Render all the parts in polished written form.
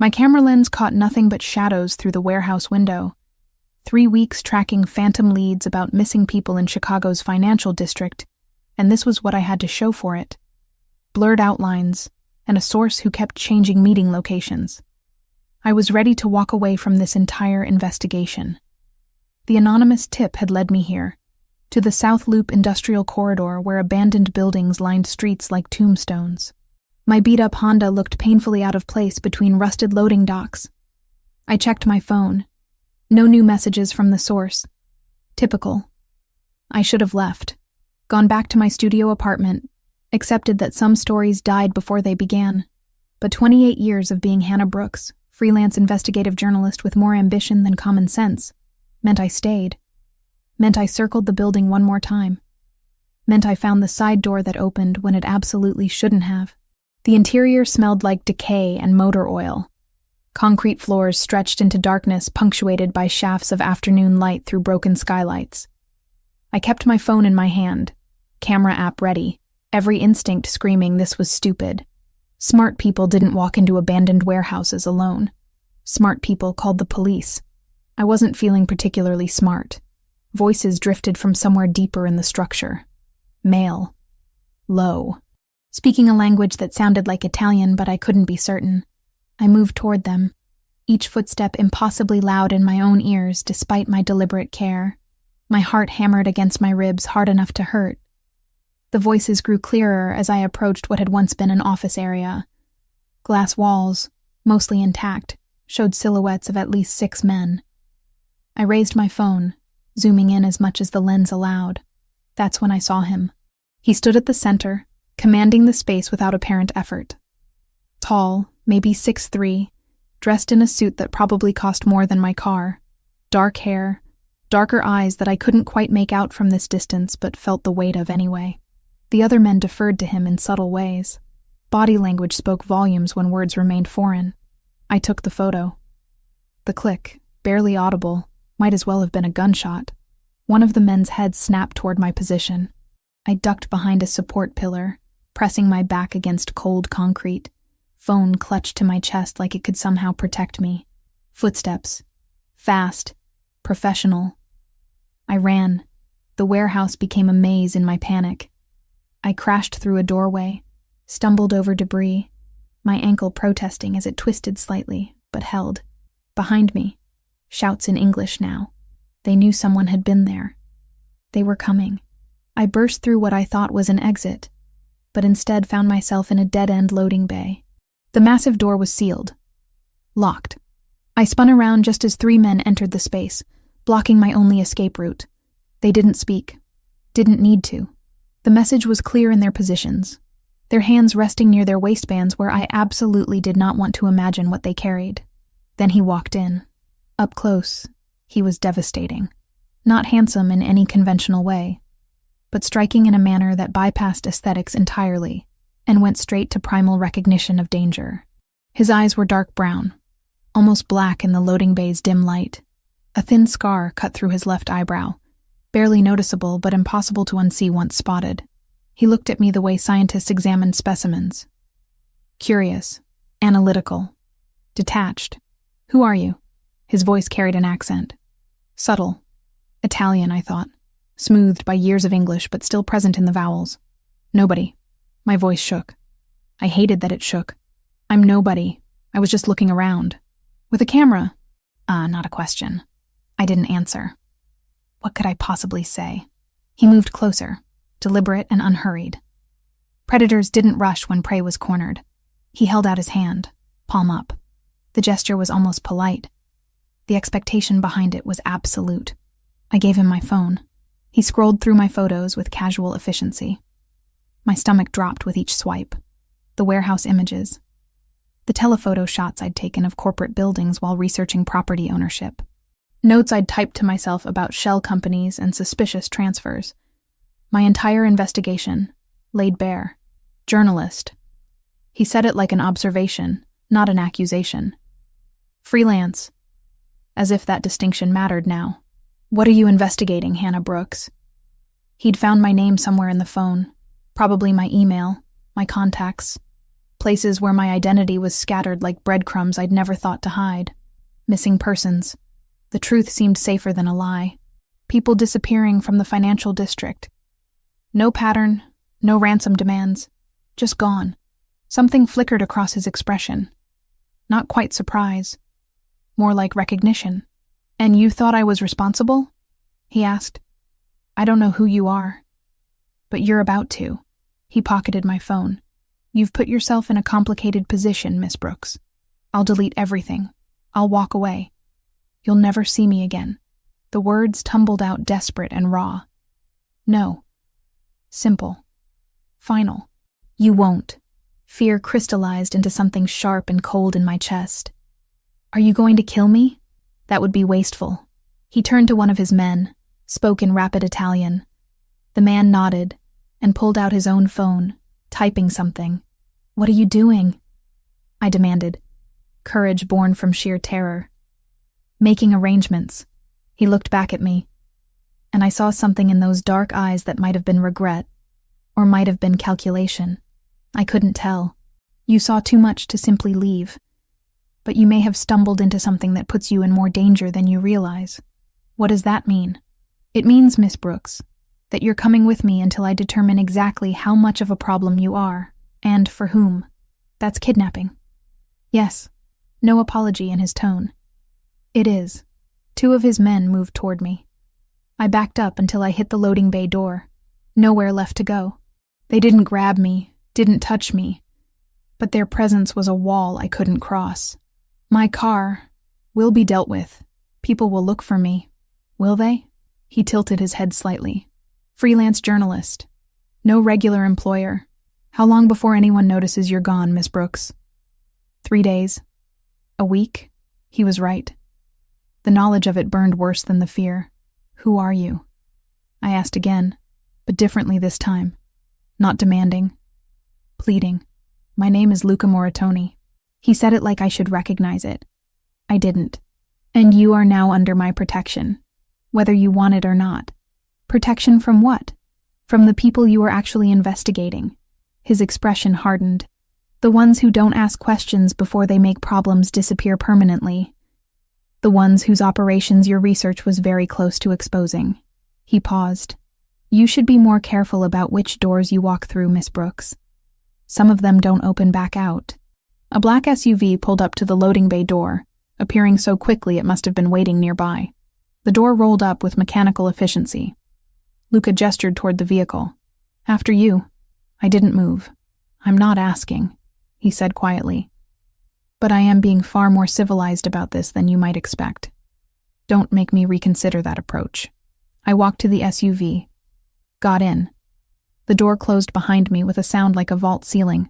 My camera lens caught nothing but shadows through the warehouse window. 3 weeks tracking phantom leads about missing people in Chicago's financial district, and this was what I had to show for it. Blurred outlines, and a source who kept changing meeting locations. I was ready to walk away from this entire investigation. The anonymous tip had led me here, to the South Loop Industrial Corridor where abandoned buildings lined streets like tombstones. My beat-up Honda looked painfully out of place between rusted loading docks. I checked my phone. No new messages from the source. Typical. I should have left, gone back to my studio apartment, accepted that some stories died before they began. But 28 years of being Hannah Brooks, freelance investigative journalist with more ambition than common sense, meant I stayed. Meant I circled the building one more time. Meant I found the side door that opened when it absolutely shouldn't have. The interior smelled like decay and motor oil. Concrete floors stretched into darkness punctuated by shafts of afternoon light through broken skylights. I kept my phone in my hand, camera app ready, every instinct screaming this was stupid. Smart people didn't walk into abandoned warehouses alone. Smart people called the police. I wasn't feeling particularly smart. Voices drifted from somewhere deeper in the structure. Male. Low. Speaking a language that sounded like Italian, but I couldn't be certain. I moved toward them, each footstep impossibly loud in my own ears despite my deliberate care. My heart hammered against my ribs hard enough to hurt. The voices grew clearer as I approached what had once been an office area. Glass walls, mostly intact, showed silhouettes of at least 6 men. I raised my phone, zooming in as much as the lens allowed. That's when I saw him. He stood at the center, commanding the space without apparent effort. Tall, maybe 6'3", dressed in a suit that probably cost more than my car. Dark hair, darker eyes that I couldn't quite make out from this distance but felt the weight of anyway. The other men deferred to him in subtle ways. Body language spoke volumes when words remained foreign. I took the photo. The click, barely audible, might as well have been a gunshot. One of the men's heads snapped toward my position. I ducked behind a support pillar, pressing my back against cold concrete. Phone clutched to my chest like it could somehow protect me. Footsteps. Fast. Professional. I ran. The warehouse became a maze in my panic. I crashed through a doorway, stumbled over debris, my ankle protesting as it twisted slightly, but held. Behind me. Shouts in English now. They knew someone had been there. They were coming. I burst through what I thought was an exit, but instead found myself in a dead-end loading bay. The massive door was sealed. Locked. I spun around just as 3 men entered the space, blocking my only escape route. They didn't speak. Didn't need to. The message was clear in their positions, their hands resting near their waistbands where I absolutely did not want to imagine what they carried. Then he walked in. Up close, he was devastating. Not handsome in any conventional way, but striking in a manner that bypassed aesthetics entirely and went straight to primal recognition of danger. His eyes were dark brown, almost black in the loading bay's dim light. A thin scar cut through his left eyebrow, barely noticeable but impossible to unsee once spotted. He looked at me the way scientists examine specimens. Curious, analytical, detached. "Who are you?" His voice carried an accent. Subtle. Italian, I thought. Smoothed by years of English but still present in the vowels. "Nobody." My voice shook. I hated that it shook. "I'm nobody. I was just looking around." "With a camera?" Not a question. I didn't answer. What could I possibly say? He moved closer, deliberate and unhurried. Predators didn't rush when prey was cornered. He held out his hand, palm up. The gesture was almost polite. The expectation behind it was absolute. I gave him my phone. He scrolled through my photos with casual efficiency. My stomach dropped with each swipe. The warehouse images. The telephoto shots I'd taken of corporate buildings while researching property ownership. Notes I'd typed to myself about shell companies and suspicious transfers. My entire investigation, laid bare. Journalist. He said it like an observation, not an accusation. Freelance. As if that distinction mattered now. "What are you investigating, Hannah Brooks?" He'd found my name somewhere in the phone, probably my email, my contacts. Places where my identity was scattered like breadcrumbs I'd never thought to hide. Missing persons. The truth seemed safer than a lie. People disappearing from the financial district. No pattern, no ransom demands. Just gone. Something flickered across his expression. Not quite surprise. More like recognition. "And you thought I was responsible?" he asked. "I don't know who you are. But you're about to." He pocketed my phone. "You've put yourself in a complicated position, Miss Brooks. I'll delete everything. I'll walk away. You'll never see me again." The words tumbled out desperate and raw. No. Simple. Final. "You won't." Fear crystallized into something sharp and cold in my chest. "Are you going to kill me? That would be wasteful." He turned to one of his men, spoke in rapid Italian. The man nodded and pulled out his own phone, typing something. "What are you doing?" I demanded, courage born from sheer terror. "Making arrangements." He looked back at me, and I saw something in those dark eyes that might have been regret, or might have been calculation. I couldn't tell. "You saw too much to simply leave. But you may have stumbled into something that puts you in more danger than you realize." "What does that mean?" "It means, Miss Brooks, that you're coming with me until I determine exactly how much of a problem you are, and for whom. That's kidnapping." "Yes." No apology in his tone. "It is." Two of his men moved toward me. I backed up until I hit the loading bay door. Nowhere left to go. They didn't grab me, didn't touch me, but their presence was a wall I couldn't cross. "My car will be dealt with. People will look for me. Will they?" He tilted his head slightly. "Freelance journalist. No regular employer. How long before anyone notices you're gone, Miss Brooks?" 3 days. A week? He was right. The knowledge of it burned worse than the fear. "Who are you?" I asked again, but differently this time. Not demanding. Pleading. "My name is Luca Moratoni." He said it like I should recognize it. I didn't. "And you are now under my protection, whether you want it or not." "Protection from what?" "From the people you are actually investigating." His expression hardened. "The ones who don't ask questions before they make problems disappear permanently. The ones whose operations your research was very close to exposing." He paused. "You should be more careful about which doors you walk through, Miss Brooks. Some of them don't open back out." A black SUV pulled up to the loading bay door, appearing so quickly it must have been waiting nearby. The door rolled up with mechanical efficiency. Luca gestured toward the vehicle. "After you." I didn't move. "I'm not asking," he said quietly. "But I am being far more civilized about this than you might expect. Don't make me reconsider that approach." I walked to the SUV. Got in. The door closed behind me with a sound like a vault ceiling.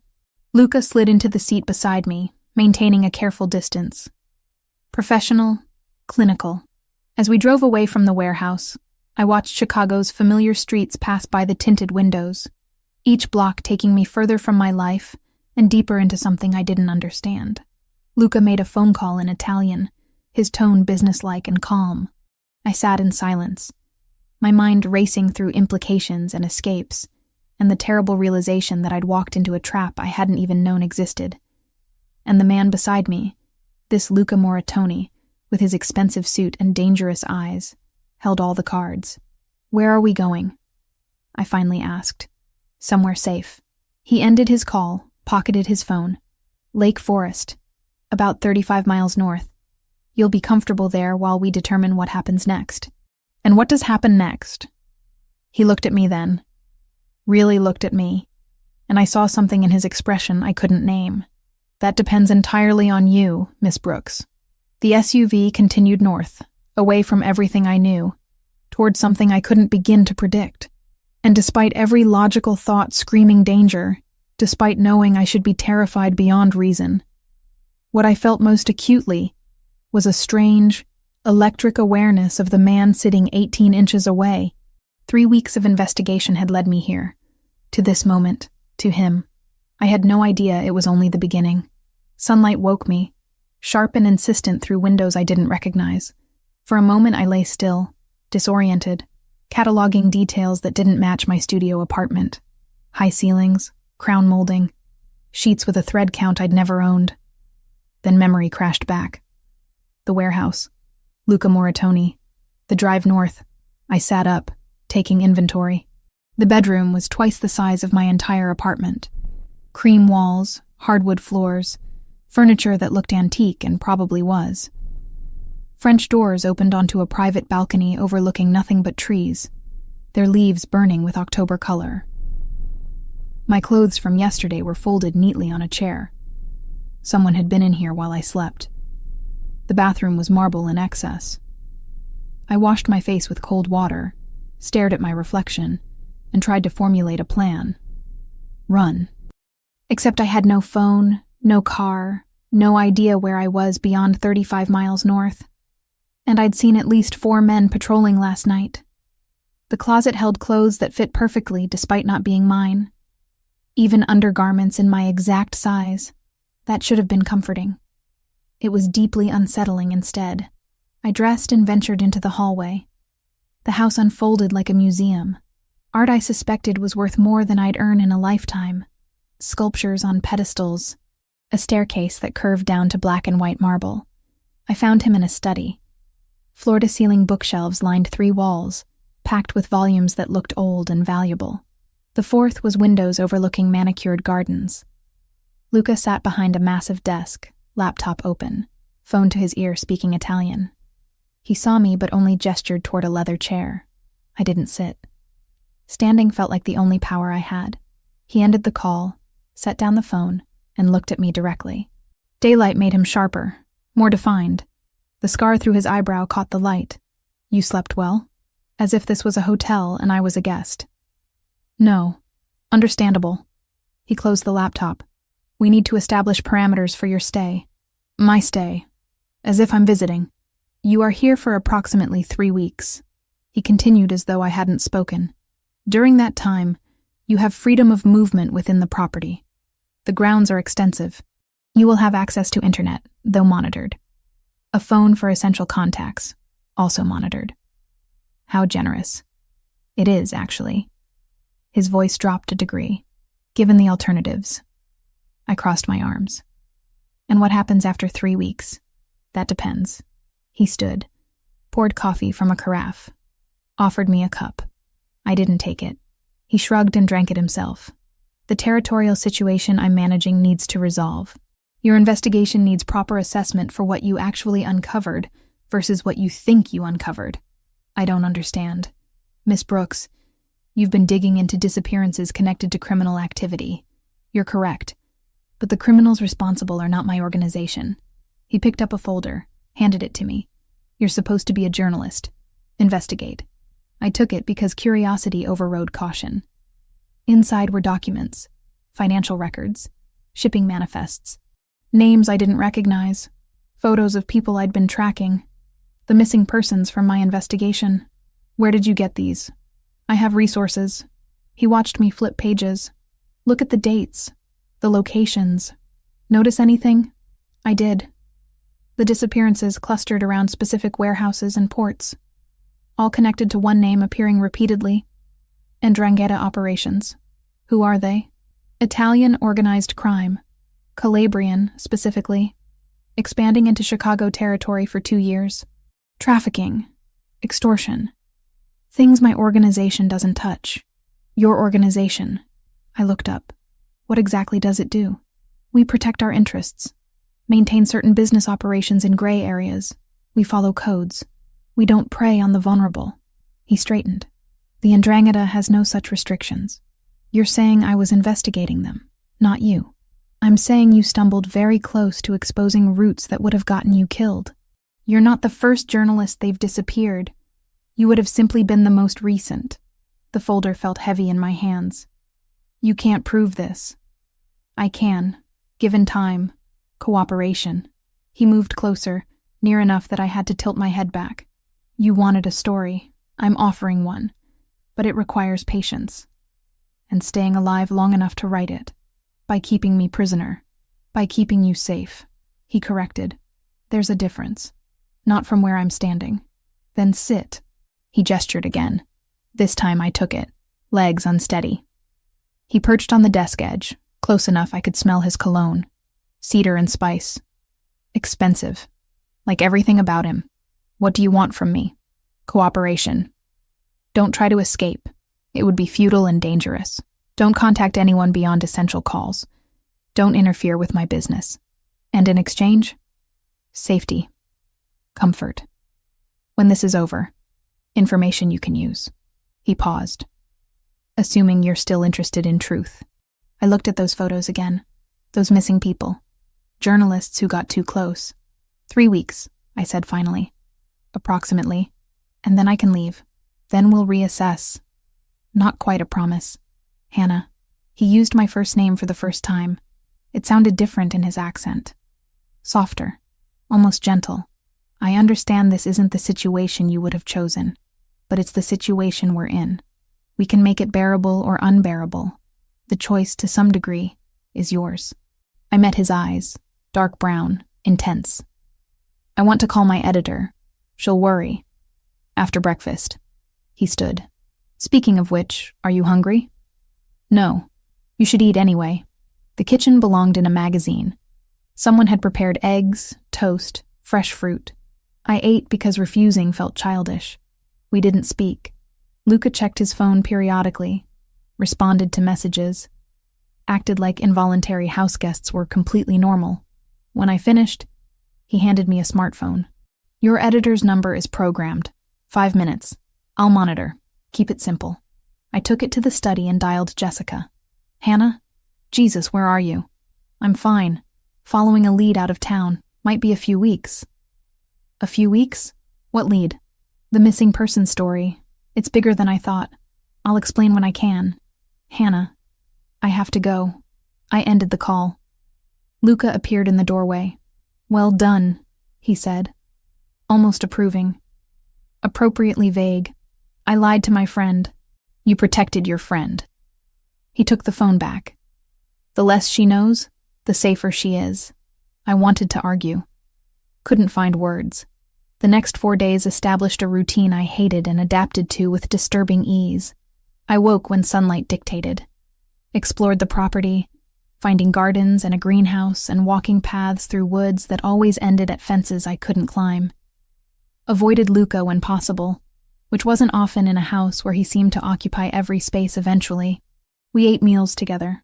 Luca slid into the seat beside me, maintaining a careful distance. Professional, clinical. As we drove away from the warehouse, I watched Chicago's familiar streets pass by the tinted windows, each block taking me further from my life and deeper into something I didn't understand. Luca made a phone call in Italian, his tone businesslike and calm. I sat in silence, my mind racing through implications and escapes, and the terrible realization that I'd walked into a trap I hadn't even known existed. And the man beside me, this Luca Moratoni, with his expensive suit and dangerous eyes, held all the cards. "Where are we going?" I finally asked. "Somewhere safe." He ended his call, pocketed his phone. "Lake Forest, about 35 miles north. You'll be comfortable there while we determine what happens next." "And what does happen next?" He looked at me then. Really looked at me, and I saw something in his expression I couldn't name. "That depends entirely on you, Miss Brooks." The SUV continued north, away from everything I knew, toward something I couldn't begin to predict. And despite every logical thought screaming danger, despite knowing I should be terrified beyond reason, what I felt most acutely was a strange, electric awareness of the man sitting 18 inches away. 3 weeks of investigation had led me here, to this moment, to him. I had no idea it was only the beginning. Sunlight woke me, sharp and insistent through windows I didn't recognize. For a moment I lay still, disoriented, cataloging details that didn't match my studio apartment. High ceilings, crown molding, sheets with a thread count I'd never owned. Then memory crashed back. The warehouse, Luca Moritoni, the drive north. I sat up, taking inventory. The bedroom was twice the size of my entire apartment. Cream walls, hardwood floors, furniture that looked antique and probably was. French doors opened onto a private balcony overlooking nothing but trees, their leaves burning with October color. My clothes from yesterday were folded neatly on a chair. Someone had been in here while I slept. The bathroom was marble in excess. I washed my face with cold water, stared at my reflection, and tried to formulate a plan. Run. Except I had no phone, no car, no idea where I was beyond 35 miles north. And I'd seen at least 4 men patrolling last night. The closet held clothes that fit perfectly despite not being mine. Even undergarments in my exact size. That should have been comforting. It was deeply unsettling instead. I dressed and ventured into the hallway. The house unfolded like a museum. Art I suspected was worth more than I'd earn in a lifetime. Sculptures on pedestals. A staircase that curved down to black and white marble. I found him in a study. Floor-to-ceiling bookshelves lined 3 walls, packed with volumes that looked old and valuable. The 4th was windows overlooking manicured gardens. Luca sat behind a massive desk, laptop open, phone to his ear speaking Italian. He saw me but only gestured toward a leather chair. I didn't sit. Standing felt like the only power I had. He ended the call, set down the phone, and looked at me directly. Daylight made him sharper, more defined. The scar through his eyebrow caught the light. You slept well? As if this was a hotel and I was a guest. No. Understandable. He closed the laptop. We need to establish parameters for your stay. My stay. As if I'm visiting. You are here for approximately 3 weeks. He continued as though I hadn't spoken. During that time, you have freedom of movement within the property. The grounds are extensive. You will have access to internet, though monitored. A phone for essential contacts, also monitored. How generous. It is, actually. His voice dropped a degree. Given the alternatives. I crossed my arms. And what happens after 3 weeks? That depends. He stood, poured coffee from a carafe, offered me a cup. I didn't take it. He shrugged and drank it himself. The territorial situation I'm managing needs to resolve. Your investigation needs proper assessment for what you actually uncovered versus what you think you uncovered. I don't understand. Miss Brooks, you've been digging into disappearances connected to criminal activity. You're correct. But the criminals responsible are not my organization. He picked up a folder, handed it to me. You're supposed to be a journalist. Investigate. I took it because curiosity overrode caution. Inside were documents, financial records, shipping manifests, names I didn't recognize, photos of people I'd been tracking, the missing persons from my investigation. Where did you get these? I have resources. He watched me flip pages. Look at the dates, the locations. Notice anything? I did. The disappearances clustered around specific warehouses and ports, all connected to one name appearing repeatedly. 'Ndrangheta operations. Who are they? Italian organized crime. Calabrian, specifically. Expanding into Chicago territory for 2 years. Trafficking. Extortion. Things my organization doesn't touch. Your organization. I looked up. What exactly does it do? We protect our interests. Maintain certain business operations in gray areas. We follow codes. We don't prey on the vulnerable. He straightened. The 'Ndrangheta has no such restrictions. You're saying I was investigating them, not you. I'm saying you stumbled very close to exposing roots that would have gotten you killed. You're not the first journalist they've disappeared. You would have simply been the most recent. The folder felt heavy in my hands. You can't prove this. I can, given time, cooperation. He moved closer, near enough that I had to tilt my head back. You wanted a story. I'm offering one. But it requires patience. And staying alive long enough to write it. By keeping me prisoner. By keeping you safe. He corrected. There's a difference. Not from where I'm standing. Then sit. He gestured again. This time I took it. Legs unsteady. He perched on the desk edge, Close enough I could smell his cologne. Cedar and spice. Expensive. Like everything about him. What do you want from me? Cooperation. Don't try to escape. It would be futile and dangerous. Don't contact anyone beyond essential calls. Don't interfere with my business. And in exchange? Safety. Comfort. When this is over, information you can use. He paused. Assuming you're still interested in truth. I looked at those photos again. Those missing people. Journalists who got too close. 3 weeks, I said finally. Approximately. And then I can leave. Then we'll reassess. Not quite a promise. Hannah. He used my first name for the first time. It sounded different in his accent. Softer. Almost gentle. I understand this isn't the situation you would have chosen, but it's the situation we're in. We can make it bearable or unbearable. The choice, to some degree, is yours. I met his eyes, dark brown, intense. I want to call my editor. She'll worry. After breakfast. He stood. Speaking of which, are you hungry? No. You should eat anyway. The kitchen belonged in a magazine. Someone had prepared eggs, toast, fresh fruit. I ate because refusing felt childish. We didn't speak. Luca checked his phone periodically, responded to messages, acted like involuntary house guests were completely normal. When I finished, he handed me a smartphone. Your editor's number is programmed. 5 minutes. I'll monitor. Keep it simple. I took it to the study and dialed Jessica. Hannah? Jesus, where are you? I'm fine. Following a lead out of town. Might be a few weeks. A few weeks? What lead? The missing person story. It's bigger than I thought. I'll explain when I can. Hannah, I have to go. I ended the call. Luca appeared in the doorway. Well done, he said. Almost approving. Appropriately vague. I lied to my friend. You protected your friend. He took the phone back. The less she knows, the safer she is. I wanted to argue. Couldn't find words. The next 4 days established a routine I hated and adapted to with disturbing ease. I woke when sunlight dictated. Explored the property, finding gardens and a greenhouse and walking paths through woods that always ended at fences I couldn't climb. Avoided Luca when possible, which wasn't often in a house where he seemed to occupy every space eventually. We ate meals together.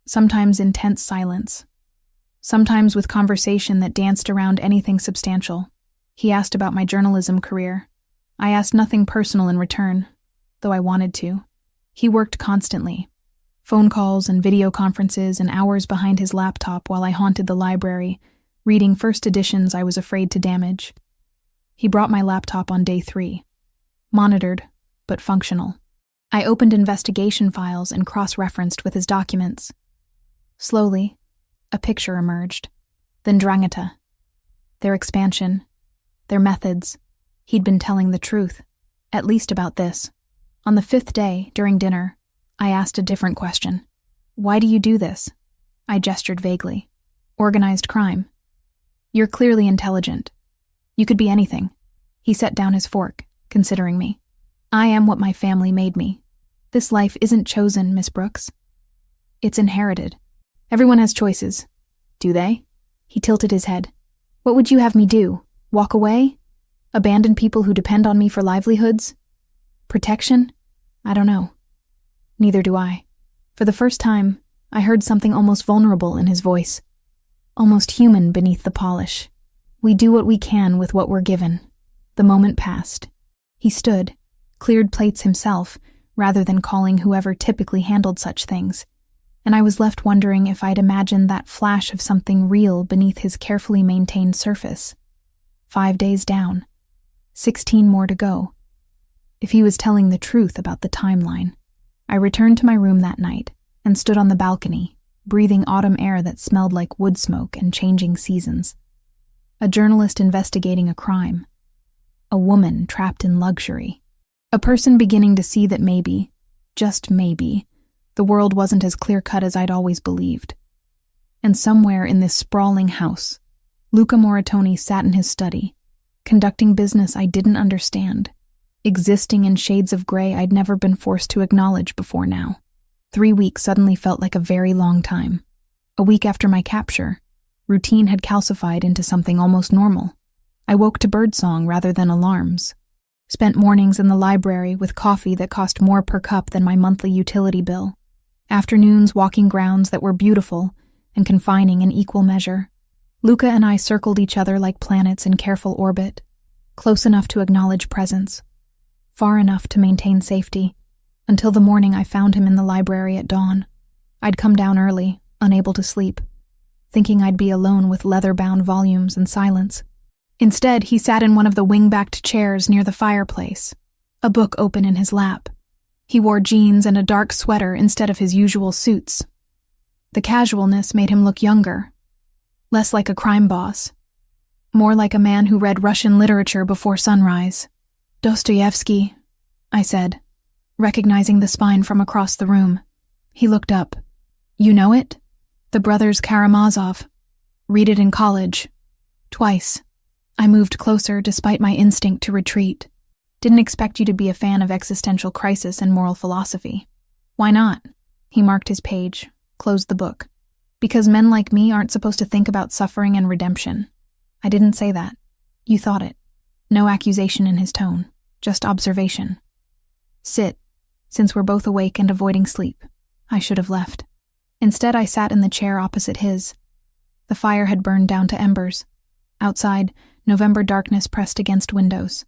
Sometimes in tense silence. Sometimes with conversation that danced around anything substantial. He asked about my journalism career. I asked nothing personal in return, though I wanted to. He worked constantly. Phone calls and video conferences and hours behind his laptop while I haunted the library, reading first editions I was afraid to damage. He brought my laptop on day 3. Monitored, but functional. I opened investigation files and cross-referenced with his documents. Slowly, a picture emerged. Then Drangheta. Their expansion. Their methods. He'd been telling the truth, at least about this. On the 5th day, during dinner, I asked a different question. Why do you do this? I gestured vaguely. Organized crime. You're clearly intelligent. You could be anything. He set down his fork, considering me. I am what my family made me. This life isn't chosen, Miss Brooks. It's inherited. Everyone has choices. Do they? He tilted his head. What would you have me do? Walk away? Abandon people who depend on me for livelihoods? Protection? I don't know. Neither do I. For the first time, I heard something almost vulnerable in his voice. Almost human beneath the polish. We do what we can with what we're given. The moment passed. He stood, cleared plates himself, rather than calling whoever typically handled such things, and I was left wondering if I'd imagined that flash of something real beneath his carefully maintained surface. 5 days down. 16 more to go. If he was telling the truth about the timeline. I returned to my room that night and stood on the balcony, breathing autumn air that smelled like wood smoke and changing seasons. A journalist investigating a crime. A woman trapped in luxury. A person beginning to see that maybe, just maybe, the world wasn't as clear-cut as I'd always believed. And somewhere in this sprawling house, Luca Moratoni sat in his study, conducting business I didn't understand, existing in shades of gray I'd never been forced to acknowledge before now. 3 weeks suddenly felt like a very long time. A week after my capture, routine had calcified into something almost normal. I woke to birdsong rather than alarms. Spent mornings in the library with coffee that cost more per cup than my monthly utility bill. Afternoons walking grounds that were beautiful and confining in equal measure. Luca and I circled each other like planets in careful orbit, close enough to acknowledge presence, far enough to maintain safety, until the morning I found him in the library at dawn. I'd come down early, unable to sleep, thinking I'd be alone with leather-bound volumes and silence. Instead, he sat in one of the wing-backed chairs near the fireplace, a book open in his lap. He wore jeans and a dark sweater instead of his usual suits. The casualness made him look younger, less like a crime boss, more like a man who read Russian literature before sunrise. "Dostoevsky," I said, recognizing the spine from across the room. He looked up. "You know it? The Brothers Karamazov. Read it in college. Twice." I moved closer despite my instinct to retreat. "Didn't expect you to be a fan of existential crisis and moral philosophy." "Why not?" He marked his page, closed the book. "Because men like me aren't supposed to think about suffering and redemption." "I didn't say that. You thought it." No accusation in his tone, just observation. "Sit, since we're both awake and avoiding sleep." I should have left. Instead, I sat in the chair opposite his. The fire had burned down to embers. Outside, November darkness pressed against windows.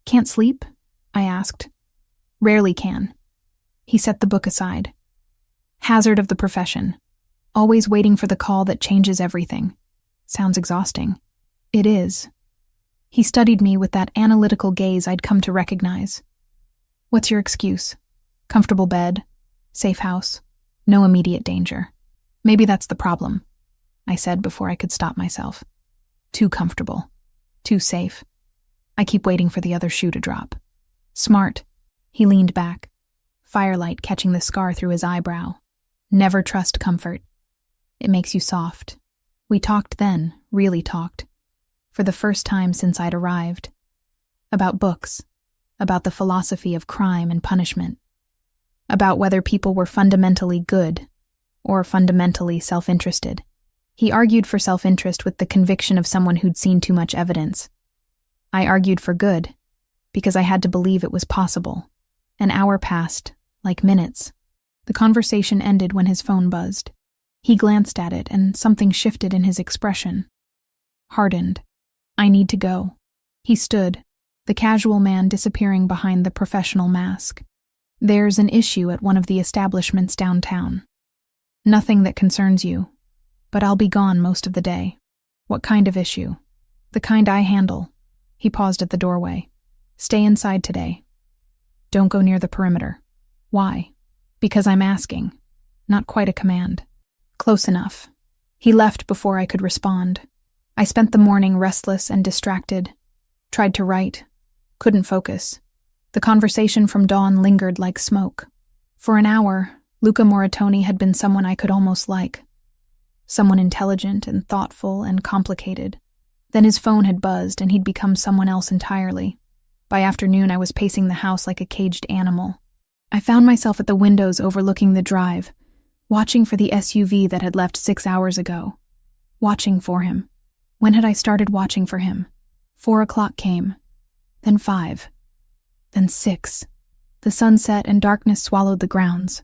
"Can't sleep?" I asked. "Rarely can." He set the book aside. "Hazard of the profession. Always waiting for the call that changes everything. Sounds exhausting." "It is." He studied me with that analytical gaze I'd come to recognize. "What's your excuse? Comfortable bed, safe house, no immediate danger." "Maybe that's the problem," I said before I could stop myself. "Too comfortable. Too safe. I keep waiting for the other shoe to drop." "Smart." He leaned back, firelight catching the scar through his eyebrow. "Never trust comfort. It makes you soft." We talked then, really talked, for the first time since I'd arrived. About books, about the philosophy of crime and punishment, about whether people were fundamentally good or fundamentally self-interested. He argued for self-interest with the conviction of someone who'd seen too much evidence. I argued for good, because I had to believe it was possible. An hour passed, like minutes. The conversation ended when his phone buzzed. He glanced at it, and something shifted in his expression. Hardened. "I need to go." He stood, the casual man disappearing behind the professional mask. "There's an issue at one of the establishments downtown. Nothing that concerns you, but I'll be gone most of the day." "What kind of issue?" "The kind I handle." He paused at the doorway. "Stay inside today. Don't go near the perimeter." "Why?" "Because I'm asking. Not quite a command." "Close enough." He left before I could respond. I spent the morning restless and distracted. Tried to write. Couldn't focus. The conversation from dawn lingered like smoke. For an hour, Luca Moratoni had been someone I could almost like. Someone intelligent and thoughtful and complicated. Then his phone had buzzed and he'd become someone else entirely. By afternoon, I was pacing the house like a caged animal. I found myself at the windows overlooking the drive, watching for the SUV that had left 6 hours ago. Watching for him. When had I started watching for him? 4 o'clock came. Then 5. Then 6. The sun set and darkness swallowed the grounds.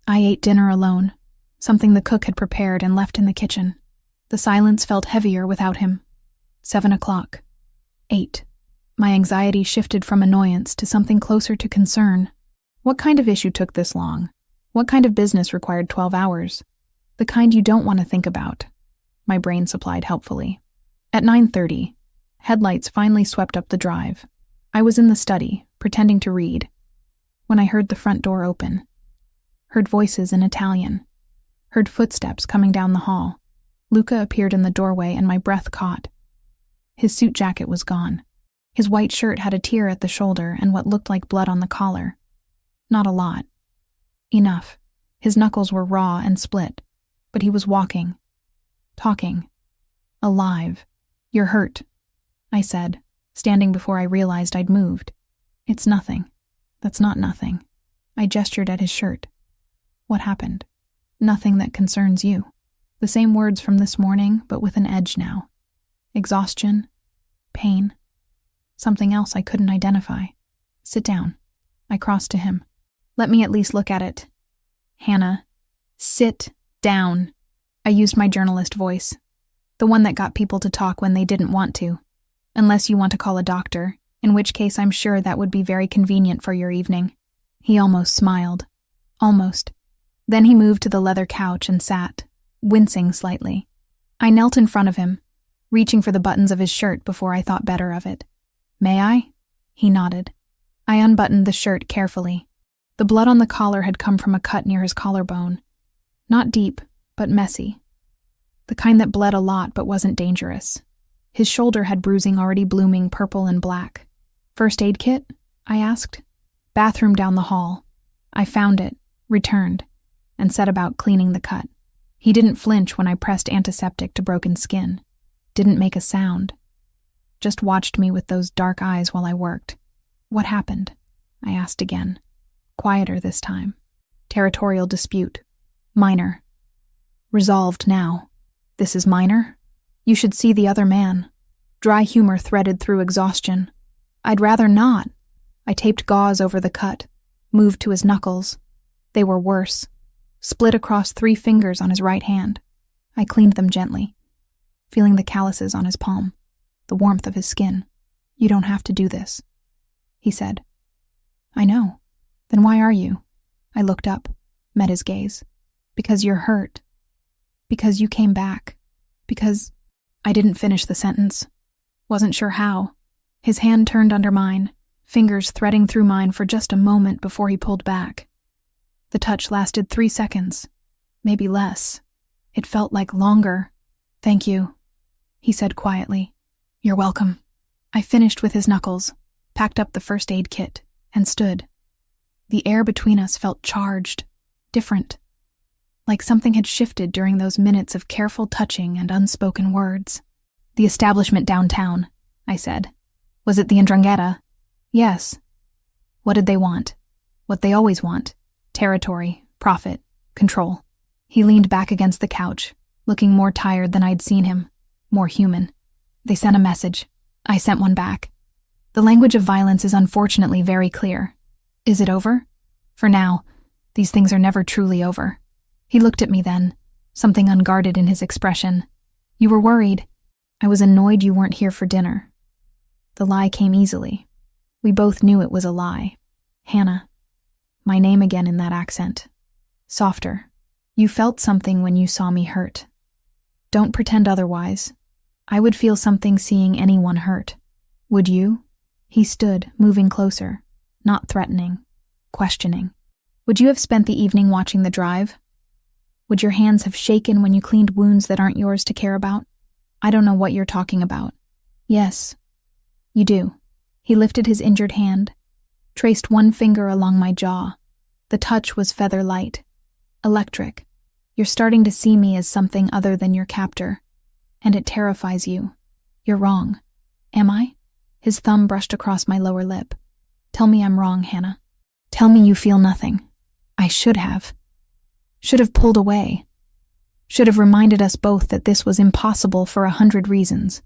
I ate dinner alone, something the cook had prepared and left in the kitchen. The silence felt heavier without him. 7 o'clock. 8. My anxiety shifted from annoyance to something closer to concern. What kind of issue took this long? What kind of business required 12 hours? The kind you don't want to think about. My brain supplied helpfully. At 9:30, headlights finally swept up the drive. I was in the study, pretending to read, when I heard the front door open. Heard voices in Italian. Heard footsteps coming down the hall. Luca appeared in the doorway and my breath caught. His suit jacket was gone. His white shirt had a tear at the shoulder and what looked like blood on the collar. Not a lot. Enough. His knuckles were raw and split, but he was walking. Talking. Alive. "You're hurt," I said, standing before I realized I'd moved. "It's nothing. That's not nothing." I gestured at his shirt. What happened? Nothing that concerns you. The same words from this morning, but with an edge now. Exhaustion. Pain. Something else I couldn't identify. Sit down. I crossed to him. Let me at least look at it. Hannah, sit down. I used my journalist voice. The one that got people to talk when they didn't want to. Unless you want to call a doctor, in which case I'm sure that would be very convenient for your evening. He almost smiled. Almost. Then he moved to the leather couch and sat, wincing slightly. I knelt in front of him, reaching for the buttons of his shirt before I thought better of it. May I? He nodded. I unbuttoned the shirt carefully. The blood on the collar had come from a cut near his collarbone. Not deep, but messy. The kind that bled a lot but wasn't dangerous. His shoulder had bruising already blooming purple and black. First aid kit? I asked. Bathroom down the hall. I found it, returned, and set about cleaning the cut. He didn't flinch when I pressed antiseptic to broken skin. Didn't make a sound. Just watched me with those dark eyes while I worked. What happened? I asked again. Quieter this time. Territorial dispute. Minor. Resolved now. This is minor? You should see the other man. Dry humor threaded through exhaustion. I'd rather not. I taped gauze over the cut, moved to his knuckles. They were worse. Split across 3 fingers on his right hand. I cleaned them gently, feeling the calluses on his palm, the warmth of his skin. You don't have to do this, he said. I know. Then why are you? I looked up, met his gaze. Because you're hurt. Because you came back. Because... I didn't finish the sentence. Wasn't sure how. His hand turned under mine, fingers threading through mine for just a moment before he pulled back. The touch lasted 3 seconds. Maybe less. It felt like longer. Thank you, he said quietly. You're welcome. I finished with his knuckles, packed up the first aid kit, and stood. The air between us felt charged, different. Like something had shifted during those minutes of careful touching and unspoken words. The establishment downtown, I said. Was it the Ndrangheta? Yes. What did they want? What they always want. Territory, profit, control. He leaned back against the couch, looking more tired than I'd seen him, more human. They sent a message. I sent one back. The language of violence is unfortunately very clear. Is it over? For now, these things are never truly over. He looked at me then, something unguarded in his expression. You were worried. I was annoyed you weren't here for dinner. The lie came easily. We both knew it was a lie. Hannah. My name again in that accent. Softer. You felt something when you saw me hurt. Don't pretend otherwise. I would feel something seeing anyone hurt. Would you? He stood, moving closer, not threatening, questioning. Would you have spent the evening watching the drive? Would your hands have shaken when you cleaned wounds that aren't yours to care about? I don't know what you're talking about. Yes, you do. He lifted his injured hand, traced one finger along my jaw. The touch was feather light, electric. You're starting to see me as something other than your captor, and it terrifies you. You're wrong. Am I? His thumb brushed across my lower lip. Tell me I'm wrong, Hannah. Tell me you feel nothing. I should have. Should have pulled away. Should have reminded us both that this was impossible for 100 reasons.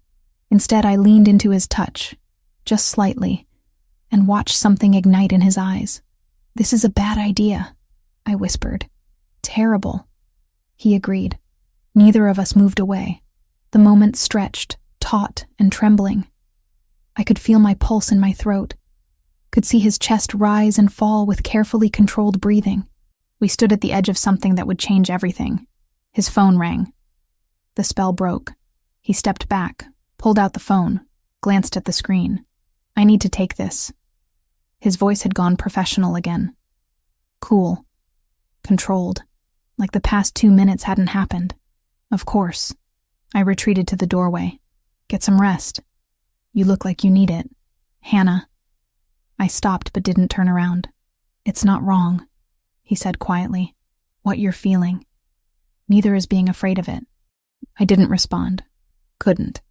Instead, I leaned into his touch, just slightly, and watched something ignite in his eyes. This is a bad idea, I whispered. Terrible. He agreed. Neither of us moved away. The moment stretched, taut and trembling. I could feel my pulse in my throat, could see his chest rise and fall with carefully controlled breathing. We stood at the edge of something that would change everything. His phone rang. The spell broke. He stepped back, pulled out the phone, glanced at the screen. I need to take this. His voice had gone professional again. Cool. Controlled. Like the past 2 minutes hadn't happened. Of course. I retreated to the doorway. Get some rest. You look like you need it. Hannah. I stopped but didn't turn around. It's not wrong, he said quietly. What you're feeling. Neither is being afraid of it. I didn't respond. Couldn't.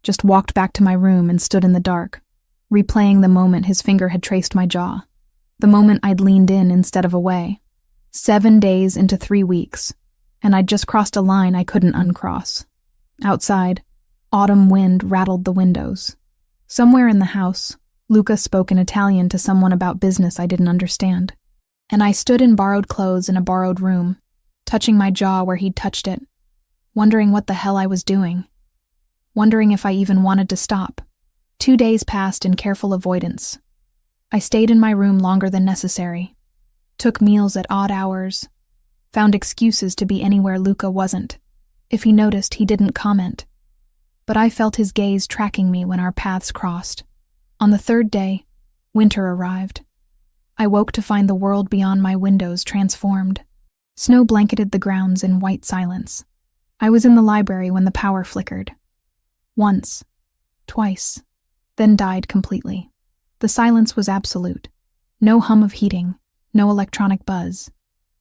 Just walked back to my room and stood in the dark, replaying the moment his finger had traced my jaw. The moment I'd leaned in instead of away. 7 days into 3 weeks, and I'd just crossed a line I couldn't uncross. Outside, autumn wind rattled the windows. Somewhere in the house, Luca spoke in Italian to someone about business I didn't understand. And I stood in borrowed clothes in a borrowed room, touching my jaw where he'd touched it, wondering what the hell I was doing, wondering if I even wanted to stop. 2 days passed in careful avoidance. I stayed in my room longer than necessary, took meals at odd hours, found excuses to be anywhere Luca wasn't. If he noticed, he didn't comment. But I felt his gaze tracking me when our paths crossed. On the 3rd day, winter arrived. I woke to find the world beyond my windows transformed. Snow blanketed the grounds in white silence. I was in the library when the power flickered. Once, twice, then died completely. The silence was absolute. No hum of heating, no electronic buzz,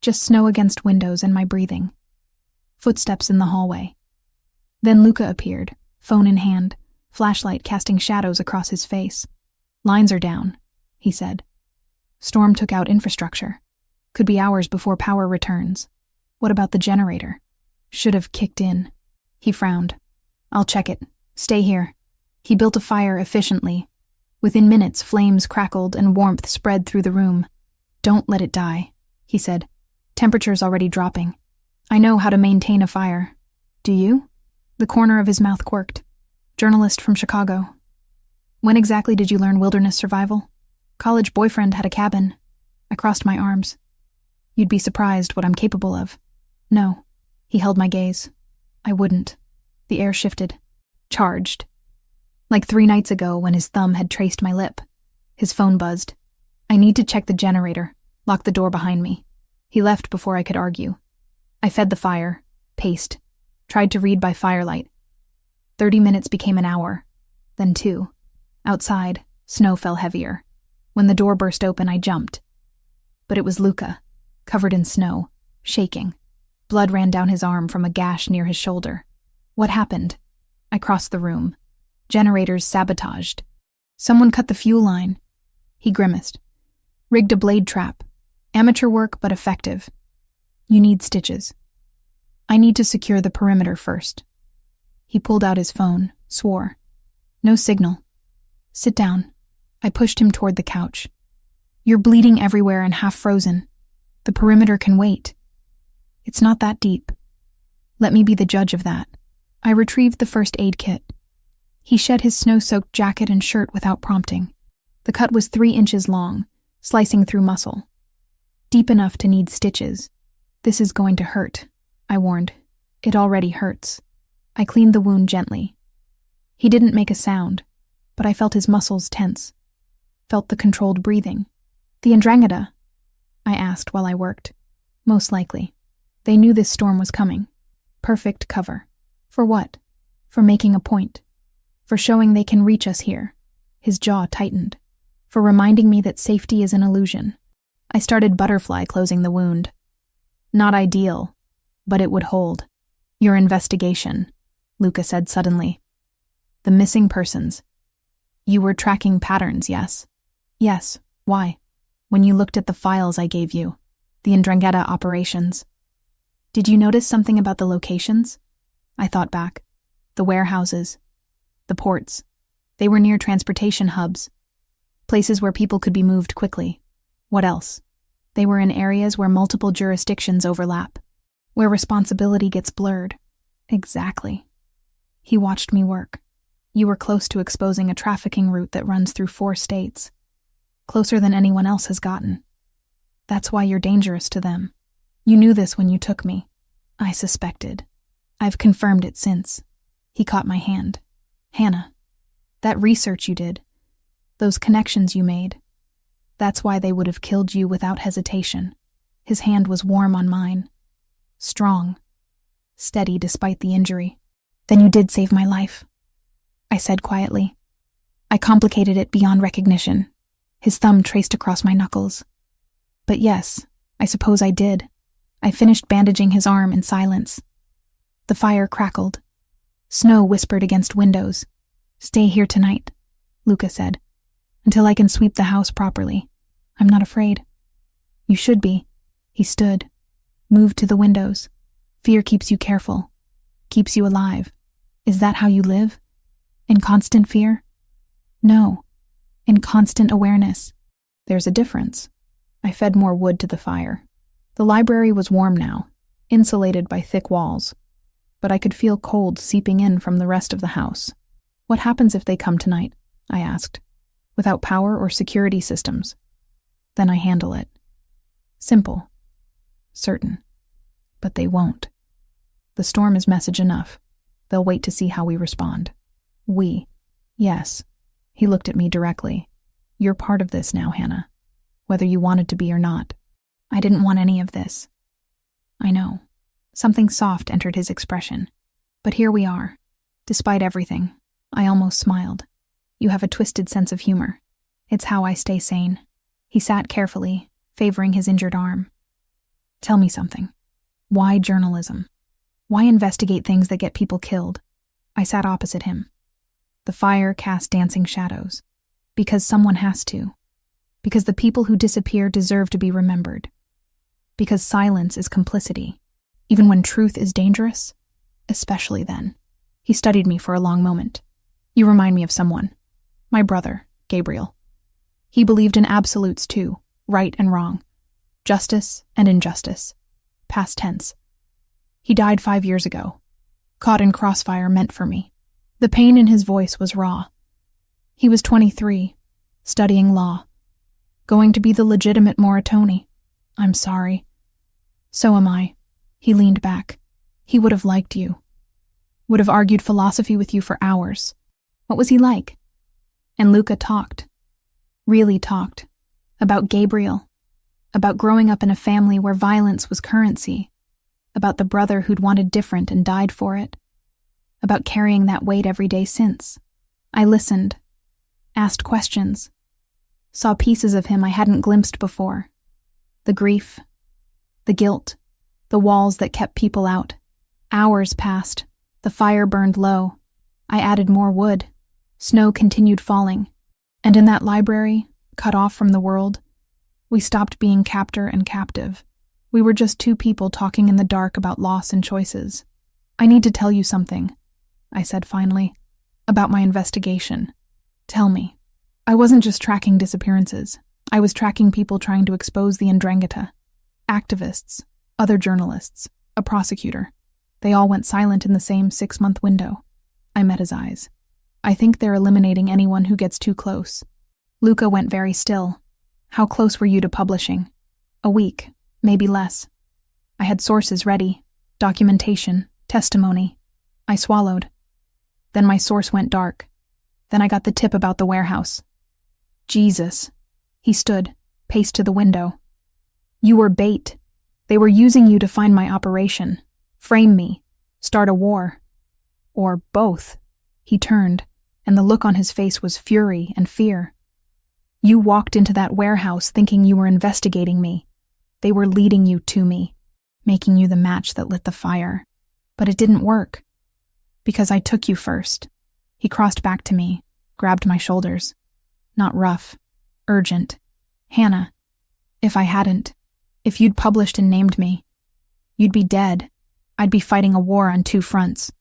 just snow against windows and my breathing. Footsteps in the hallway. Then Luca appeared, phone in hand, flashlight casting shadows across his face. "Lines are down," he said. "Storm took out infrastructure. Could be hours before power returns. What about the generator? Should have kicked in." He frowned. "I'll check it. Stay here." He built a fire efficiently. Within minutes, flames crackled and warmth spread through the room. "Don't let it die," he said. "Temperature's already dropping. I know how to maintain a fire." "Do you?" The corner of his mouth quirked. "Journalist from Chicago." "When exactly did you learn wilderness survival?" "College boyfriend had a cabin." I crossed my arms. "You'd be surprised what I'm capable of." "No." He held my gaze. "I wouldn't." The air shifted. Charged. Like 3 nights ago when his thumb had traced my lip. His phone buzzed. "I need to check the generator. Lock the door behind me." He left before I could argue. I fed the fire, paced, tried to read by firelight. 30 minutes became an hour, then 2. Outside, snow fell heavier. When the door burst open, I jumped. But it was Luca, covered in snow, shaking. Blood ran down his arm from a gash near his shoulder. "What happened?" I crossed the room. "Generators sabotaged. Someone cut the fuel line." He grimaced. "Rigged a blade trap. Amateur work, but effective. You need stitches. I need to secure the perimeter first." He pulled out his phone, swore. "No signal. Sit down." I pushed him toward the couch. "You're bleeding everywhere and half frozen. The perimeter can wait. It's not that deep. Let me be the judge of that." I retrieved the first aid kit. He shed his snow-soaked jacket and shirt without prompting. The cut was 3 inches long, slicing through muscle. Deep enough to need stitches. "This is going to hurt," I warned. "It already hurts." I cleaned the wound gently. He didn't make a sound, but I felt his muscles tense. Felt the controlled breathing. "The Ndrangheta?" I asked while I worked. "Most likely. They knew this storm was coming. Perfect cover. For what? For making a point. For showing they can reach us here." His jaw tightened. "For reminding me that safety is an illusion." I started butterfly closing the wound. "Not ideal, but it would hold." "Your investigation," Luca said suddenly. "The missing persons. You were tracking patterns, yes?" "Yes. Why?" "When you looked at the files I gave you, the Ndrangheta operations. Did you notice something about the locations?" I thought back. The warehouses, the ports. They were near transportation hubs. Places where people could be moved quickly. What else? They were in areas where multiple jurisdictions overlap, where responsibility gets blurred. Exactly. He watched me work. You were close to exposing a trafficking route that runs through 4 states. Closer than anyone else has gotten. That's why you're dangerous to them. You knew this when you took me. I suspected. I've confirmed it since. He caught my hand. "Hannah, that research you did, those connections you made, that's why they would have killed you without hesitation." His hand was warm on mine. Strong. Steady despite the injury. "Then you did save my life," I said quietly. I complicated it beyond recognition. His thumb traced across my knuckles. "But yes, I suppose I did." I finished bandaging his arm in silence. The fire crackled. Snow whispered against windows. "Stay here tonight," Luca said, "until I can sweep the house properly. I'm not afraid." "You should be." He stood, moved to the windows. Fear keeps you careful, keeps you alive. Is that how you live? In constant fear? No, in constant awareness. There's a difference. I fed more wood to the fire. The library was warm now, insulated by thick walls, but I could feel cold seeping in from the rest of the house. What happens if they come tonight? I asked. Without power or security systems. Then I handle it. Simple. Certain. But they won't. The storm is message enough. They'll wait to see how we respond. We. Yes. He looked at me directly. You're part of this now, Hannah. Whether you wanted to be or not. I didn't want any of this. I know. Something soft entered his expression. But here we are. Despite everything, I almost smiled. You have a twisted sense of humor. It's how I stay sane. He sat carefully, favoring his injured arm. Tell me something. Why journalism? Why investigate things that get people killed? I sat opposite him. The fire cast dancing shadows. Because someone has to. Because the people who disappear deserve to be remembered. Because silence is complicity. Even when truth is dangerous? Especially then. He studied me for a long moment. You remind me of someone. My brother, Gabriel. He believed in absolutes too, right and wrong. Justice and injustice. Past tense. He died 5 years ago. Caught in crossfire meant for me. The pain in his voice was raw. He was 23, studying law. Going to be the legitimate Moritoni. I'm sorry. So am I. He leaned back. He would have liked you. Would have argued philosophy with you for hours. What was he like? And Luca talked. Really talked. About Gabriel. About growing up in a family where violence was currency. About the brother who'd wanted different and died for it. About carrying that weight every day since. I listened. Asked questions. Saw pieces of him I hadn't glimpsed before. The grief. The guilt. The walls that kept people out. Hours passed. The fire burned low. I added more wood. Snow continued falling. And in that library, cut off from the world, we stopped being captor and captive. We were just two people talking in the dark about loss and choices. I need to tell you something, I said finally, about my investigation. Tell me. I wasn't just tracking disappearances. I was tracking people trying to expose the Ndrangheta. Activists, other journalists, a prosecutor. They all went silent in the same 6-month window. I met his eyes. I think they're eliminating anyone who gets too close. Luca went very still. How close were you to publishing? A week, maybe less. I had sources ready, documentation, testimony. I swallowed. Then my source went dark. Then I got the tip about the warehouse. Jesus. He stood, paced to the window. You were bait. They were using you to find my operation, frame me, start a war. Or both. He turned, and the look on his face was fury and fear. You walked into that warehouse thinking you were investigating me. They were leading you to me, making you the match that lit the fire. But it didn't work. Because I took you first. He crossed back to me, grabbed my shoulders. Not rough. Urgent. Hannah, if I hadn't, if you'd published and named me, you'd be dead. I'd be fighting a war on 2 fronts.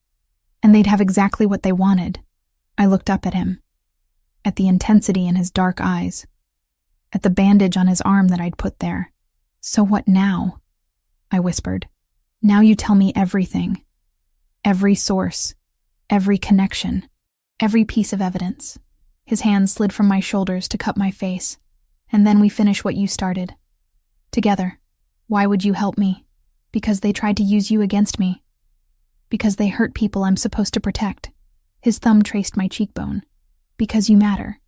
And they'd have exactly what they wanted. I looked up at him. At the intensity in his dark eyes. At the bandage on his arm that I'd put there. So what now? I whispered. Now you tell me everything. Every source. Every connection. Every piece of evidence. His hand slid from my shoulders to cup my face. And then we finish what you started. Together. Why would you help me? Because they tried to use you against me. Because they hurt people I'm supposed to protect. His thumb traced my cheekbone. Because you matter.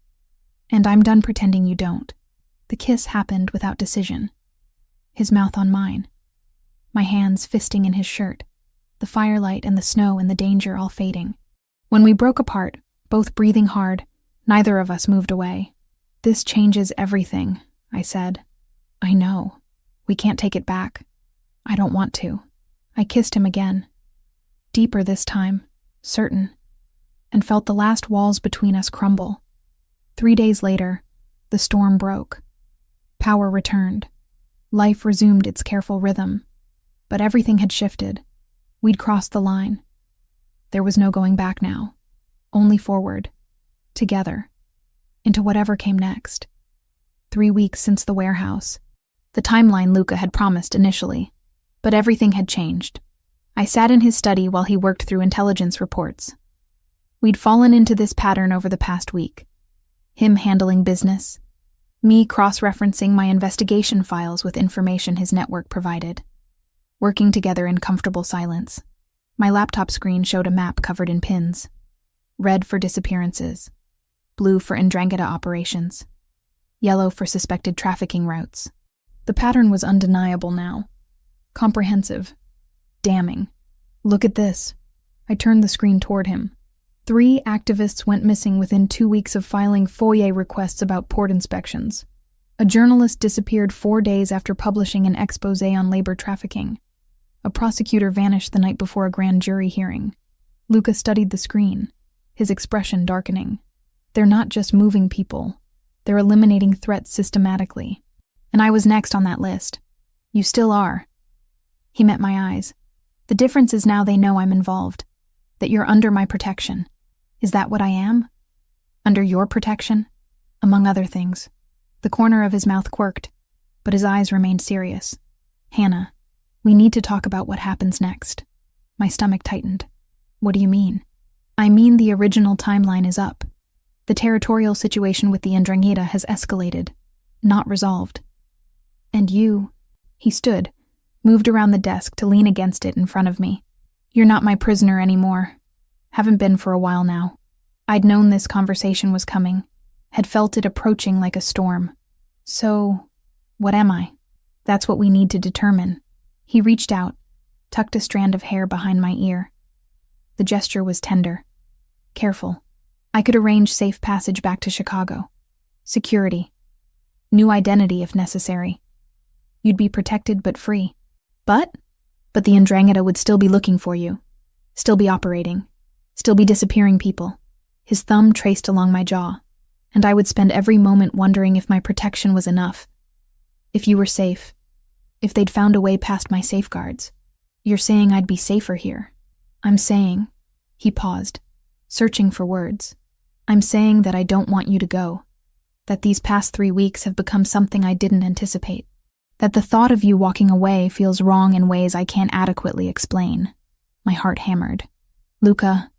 And I'm done pretending you don't. The kiss happened without decision. His mouth on mine. My hands fisting in his shirt. The firelight and the snow and the danger all fading. When we broke apart, both breathing hard, neither of us moved away. This changes everything, I said. I know. We can't take it back. I don't want to. I kissed him again. Deeper this time, certain. And felt the last walls between us crumble. 3 days later, the storm broke. Power returned. Life resumed its careful rhythm, but everything had shifted. We'd crossed the line. There was no going back now, only forward, together, into whatever came next. 3 weeks since the warehouse, the timeline Luca had promised initially, but everything had changed. I sat in his study while he worked through intelligence reports. We'd fallen into this pattern over the past week. Him handling business, me cross-referencing my investigation files with information his network provided, working together in comfortable silence. My laptop screen showed a map covered in pins. Red for disappearances, blue for Ndrangheta operations, yellow for suspected trafficking routes. The pattern was undeniable now. Comprehensive. Damning. Look at this. I turned the screen toward him. 3 activists went missing within 2 weeks of filing FOIA requests about port inspections. A journalist disappeared 4 days after publishing an expose on labor trafficking. A prosecutor vanished the night before a grand jury hearing. Luca studied the screen, his expression darkening. They're not just moving people. They're eliminating threats systematically. And I was next on that list. You still are. He met my eyes. The difference is now they know I'm involved, that you're under my protection. Is that what I am? Under your protection? Among other things. The corner of his mouth quirked, but his eyes remained serious. Hannah, we need to talk about what happens next. My stomach tightened. What do you mean? I mean the original timeline is up. The territorial situation with the Ndrangheta has escalated, not resolved. And you, he stood, moved around the desk to lean against it in front of me. You're not my prisoner anymore. Haven't been for a while now. I'd known this conversation was coming, had felt it approaching like a storm. So, what am I? That's what we need to determine. He reached out, tucked a strand of hair behind my ear. The gesture was tender, careful. I could arrange safe passage back to Chicago. Security. New identity if necessary. You'd be protected but free. But the Ndrangheta would still be looking for you. Still be operating. Still be disappearing people. His thumb traced along my jaw, and I would spend every moment wondering if my protection was enough. If you were safe. If they'd found a way past my safeguards. You're saying I'd be safer here. I'm saying, he paused, searching for words. I'm saying that I don't want you to go. That these past 3 weeks have become something I didn't anticipate. That the thought of you walking away feels wrong in ways I can't adequately explain. My heart hammered. Luca,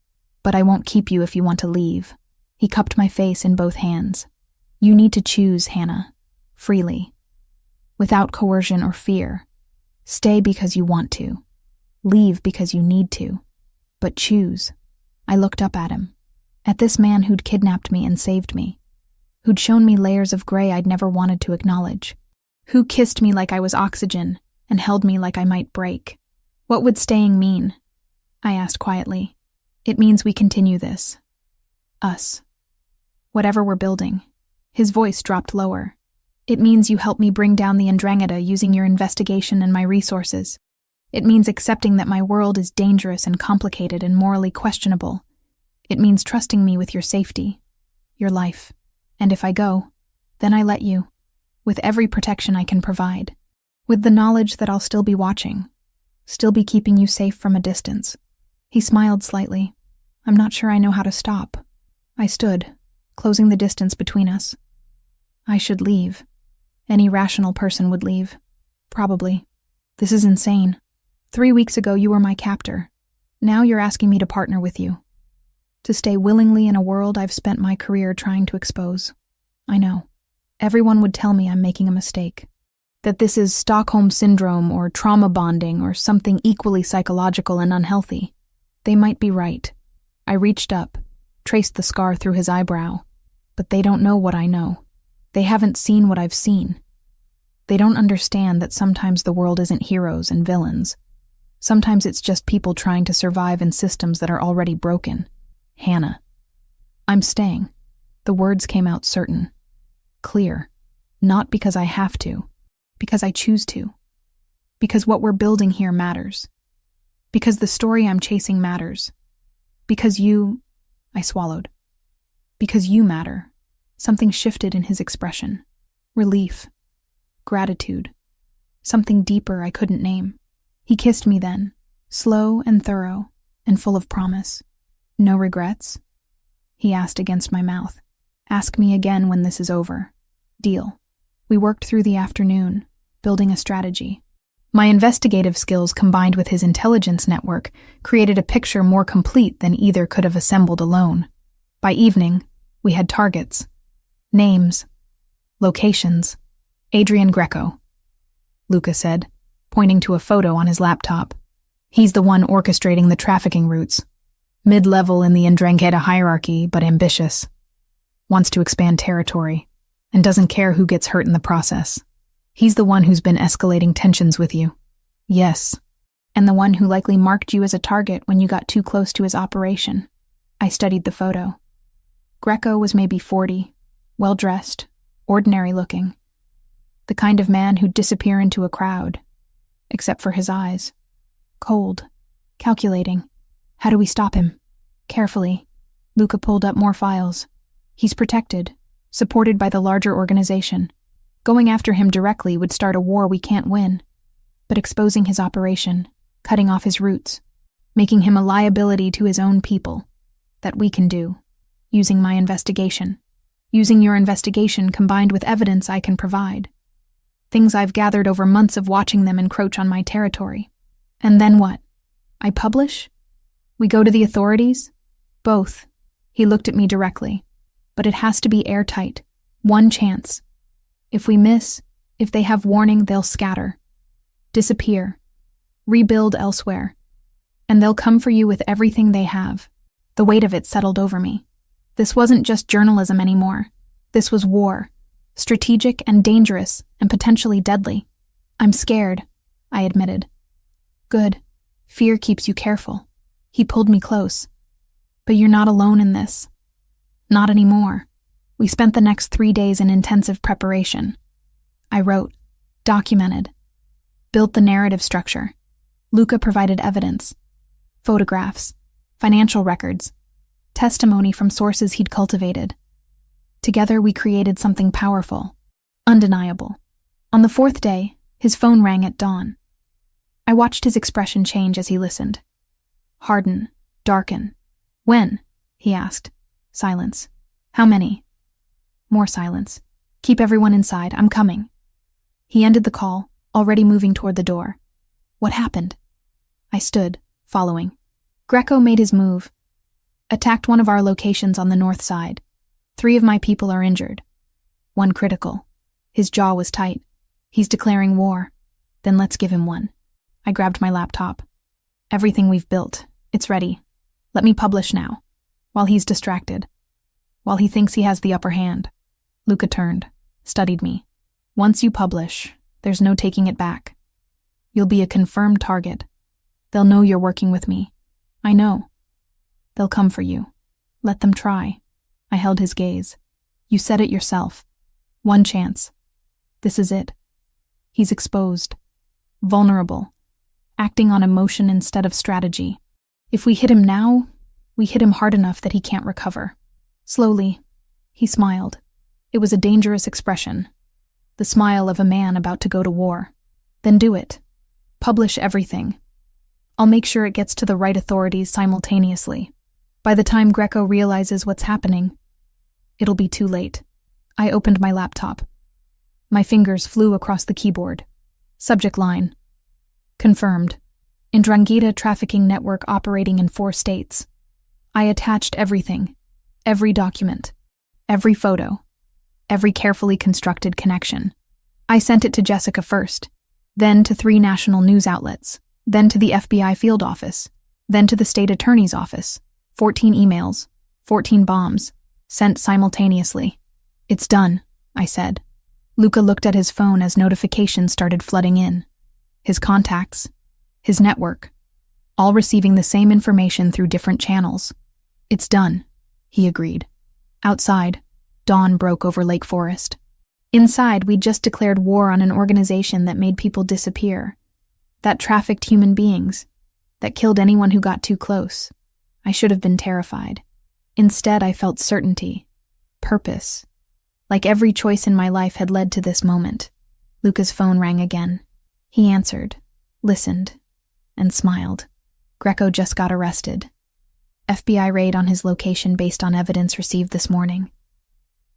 but I won't keep you if you want to leave. He cupped my face in both hands. You need to choose, Hannah. Freely. Without coercion or fear. Stay because you want to. Leave because you need to. But choose. I looked up at him. At this man who'd kidnapped me and saved me. Who'd shown me layers of gray I'd never wanted to acknowledge. Who kissed me like I was oxygen and held me like I might break. What would staying mean? I asked quietly. It means we continue this. Us. Whatever we're building. His voice dropped lower. It means you help me bring down the Ndrangheta using your investigation and my resources. It means accepting that my world is dangerous and complicated and morally questionable. It means trusting me with your safety, your life. And if I go, then I let you, with every protection I can provide, with the knowledge that I'll still be watching, still be keeping you safe from a distance. He smiled slightly. I'm not sure I know how to stop. I stood, closing the distance between us. I should leave. Any rational person would leave. Probably. This is insane. 3 weeks ago you were my captor. Now you're asking me to partner with you. To stay willingly in a world I've spent my career trying to expose. I know. Everyone would tell me I'm making a mistake. That this is Stockholm Syndrome or trauma bonding or something equally psychological and unhealthy. They might be right. I reached up, traced the scar through his eyebrow. But they don't know what I know. They haven't seen what I've seen. They don't understand that sometimes the world isn't heroes and villains. Sometimes it's just people trying to survive in systems that are already broken. Hannah. I'm staying. The words came out certain. Clear. Not because I have to. Because I choose to. Because what we're building here matters. Because the story I'm chasing matters. Because you... I swallowed. Because you matter. Something shifted in his expression. Relief. Gratitude. something deeper I couldn't name. He kissed me then, slow and thorough, and full of promise. No regrets? He asked against my mouth. Ask me again when this is over. Deal. We worked through the afternoon, building a strategy. My investigative skills combined with his intelligence network created a picture more complete than either could have assembled alone. By evening, we had targets, names, locations. Adrian Greco, Luca said, pointing to a photo on his laptop. He's the one orchestrating the trafficking routes. Mid-level in the Ndrangheta hierarchy, but ambitious. Wants to expand territory, and doesn't care who gets hurt in the process. He's the one who's been escalating tensions with you. Yes. And the one who likely marked you as a target when you got too close to his operation. I studied the photo. Greco was maybe 40, well-dressed, ordinary-looking. The kind of man who'd disappear into a crowd, except for his eyes. Cold, calculating. How do we stop him? Carefully. Luca pulled up more files. He's protected, supported by the larger organization. Going after him directly would start a war we can't win. But exposing his operation, cutting off his roots, making him a liability to his own people, that we can do, using my investigation. Using your investigation combined with evidence I can provide. Things I've gathered over months of watching them encroach on my territory. And then what? I publish? We go to the authorities? Both. He looked at me directly. But it has to be airtight. One chance. If we miss, if they have warning, they'll scatter. Disappear. Rebuild elsewhere. And they'll come for you with everything they have. The weight of it settled over me. This wasn't just journalism anymore. This was war. Strategic and dangerous and potentially deadly. I'm scared, I admitted. Good. Fear keeps you careful. He pulled me close. But you're not alone in this. Not anymore. We spent the next 3 days in intensive preparation. I wrote, documented, built the narrative structure. Luca provided evidence, photographs, financial records, testimony from sources he'd cultivated. Together we created something powerful, undeniable. On the 4th day, his phone rang at dawn. I watched his expression change as he listened. Harden, darken. When? He asked. Silence. How many? More silence. Keep everyone inside. I'm coming. He ended the call, already moving toward the door. What happened? I stood, following. Greco made his move. Attacked one of our locations on the north side. 3 of my people are injured. 1 critical. His jaw was tight. He's declaring war. Then let's give him one. I grabbed my laptop. Everything we've built. It's ready. Let me publish now. While he's distracted. While he thinks he has the upper hand. Luca turned, studied me. Once you publish, there's no taking it back. You'll be a confirmed target. They'll know you're working with me. I know. They'll come for you. Let them try. I held his gaze. You said it yourself. One chance. This is it. He's exposed. Vulnerable. Acting on emotion instead of strategy. If we hit him now, we hit him hard enough that he can't recover. Slowly, he smiled. It was a dangerous expression. The smile of a man about to go to war. Then do it. Publish everything. I'll make sure it gets to the right authorities simultaneously. By the time Greco realizes what's happening, it'll be too late. I opened my laptop. My fingers flew across the keyboard. Subject line. Confirmed. Ndrangheta trafficking network operating in 4 states. I attached everything. Every document. Every photo. Every carefully constructed connection. I sent it to Jessica first, then to 3 national news outlets, then to the FBI field office, then to the state attorney's office. 14 emails, 14 bombs, sent simultaneously. It's done, I said. Luca looked at his phone as notifications started flooding in. His contacts, his network, all receiving the same information through different channels. It's done, he agreed. Outside, dawn broke over Lake Forest. Inside, we'd just declared war on an organization that made people disappear, that trafficked human beings, that killed anyone who got too close. I should have been terrified. Instead, I felt certainty, purpose, like every choice in my life had led to this moment. Luca's phone rang again. He answered, listened, and smiled. Greco just got arrested. FBI raid on his location based on evidence received this morning.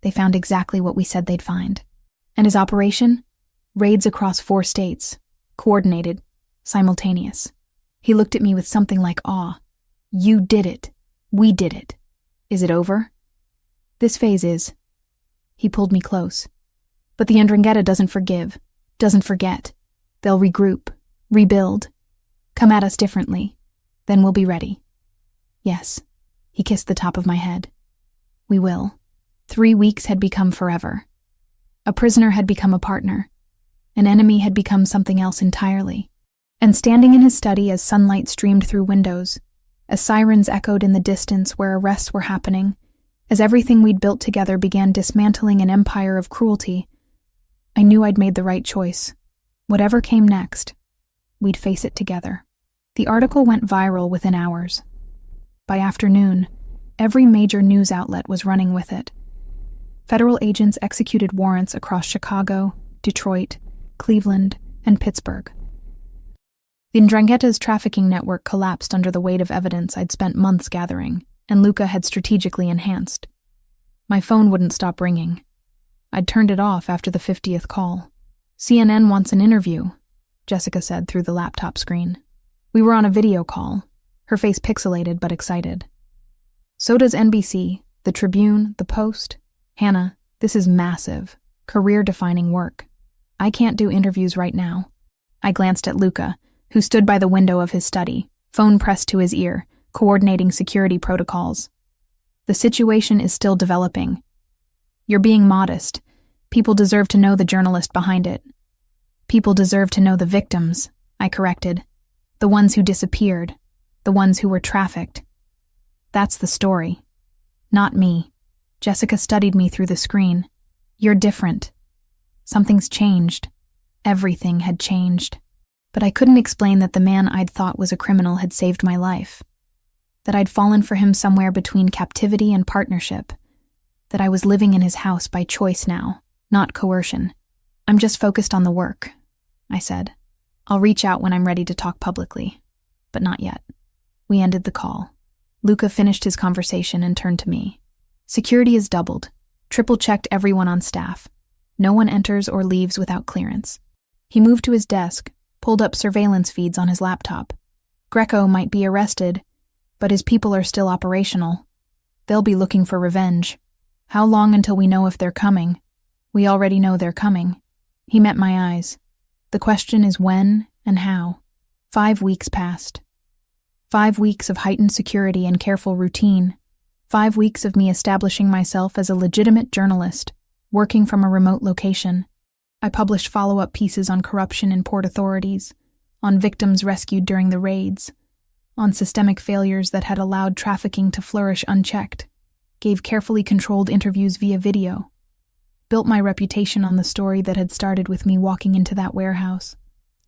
They found exactly what we said they'd find. And his operation? Raids across 4 states. Coordinated. Simultaneous. He looked at me with something like awe. You did it. We did it. Is it over? This phase is. He pulled me close. But the Ndrangheta doesn't forgive, doesn't forget. They'll regroup, rebuild, come at us differently. Then we'll be ready. Yes. He kissed the top of my head. We will. 3 weeks had become forever. A prisoner had become a partner. An enemy had become something else entirely. And standing in his study as sunlight streamed through windows, as sirens echoed in the distance where arrests were happening, as everything we'd built together began dismantling an empire of cruelty, I knew I'd made the right choice. Whatever came next, we'd face it together. The article went viral within hours. By afternoon, every major news outlet was running with it. Federal agents executed warrants across Chicago, Detroit, Cleveland, and Pittsburgh. The Ndrangheta's trafficking network collapsed under the weight of evidence I'd spent months gathering, and Luca had strategically enhanced. My phone wouldn't stop ringing. I'd turned it off after the 50th call. CNN wants an interview, Jessica said through the laptop screen. We were on a video call, her face pixelated but excited. So does NBC, the Tribune, the Post. Hannah, this is massive, career-defining work. I can't do interviews right now. I glanced at Luca, who stood by the window of his study, phone pressed to his ear, coordinating security protocols. The situation is still developing. You're being modest. People deserve to know the journalist behind it. People deserve to know the victims, I corrected. The ones who disappeared. The ones who were trafficked. That's the story. Not me. Jessica studied me through the screen. You're different. Something's changed. Everything had changed. But I couldn't explain that the man I'd thought was a criminal had saved my life. That I'd fallen for him somewhere between captivity and partnership. That I was living in his house by choice now, not coercion. I'm just focused on the work, I said. I'll reach out when I'm ready to talk publicly. But not yet. We ended the call. Luca finished his conversation and turned to me. Security is doubled. Triple-checked everyone on staff. No one enters or leaves without clearance. He moved to his desk, pulled up surveillance feeds on his laptop. Greco might be arrested, but his people are still operational. They'll be looking for revenge. How long until we know if they're coming? We already know they're coming. He met my eyes. The question is when and how. 5 weeks passed. 5 weeks of heightened security and careful routine. 5 weeks of me establishing myself as a legitimate journalist, working from a remote location. I published follow-up pieces on corruption in port authorities, on victims rescued during the raids, on systemic failures that had allowed trafficking to flourish unchecked, gave carefully controlled interviews via video, built my reputation on the story that had started with me walking into that warehouse.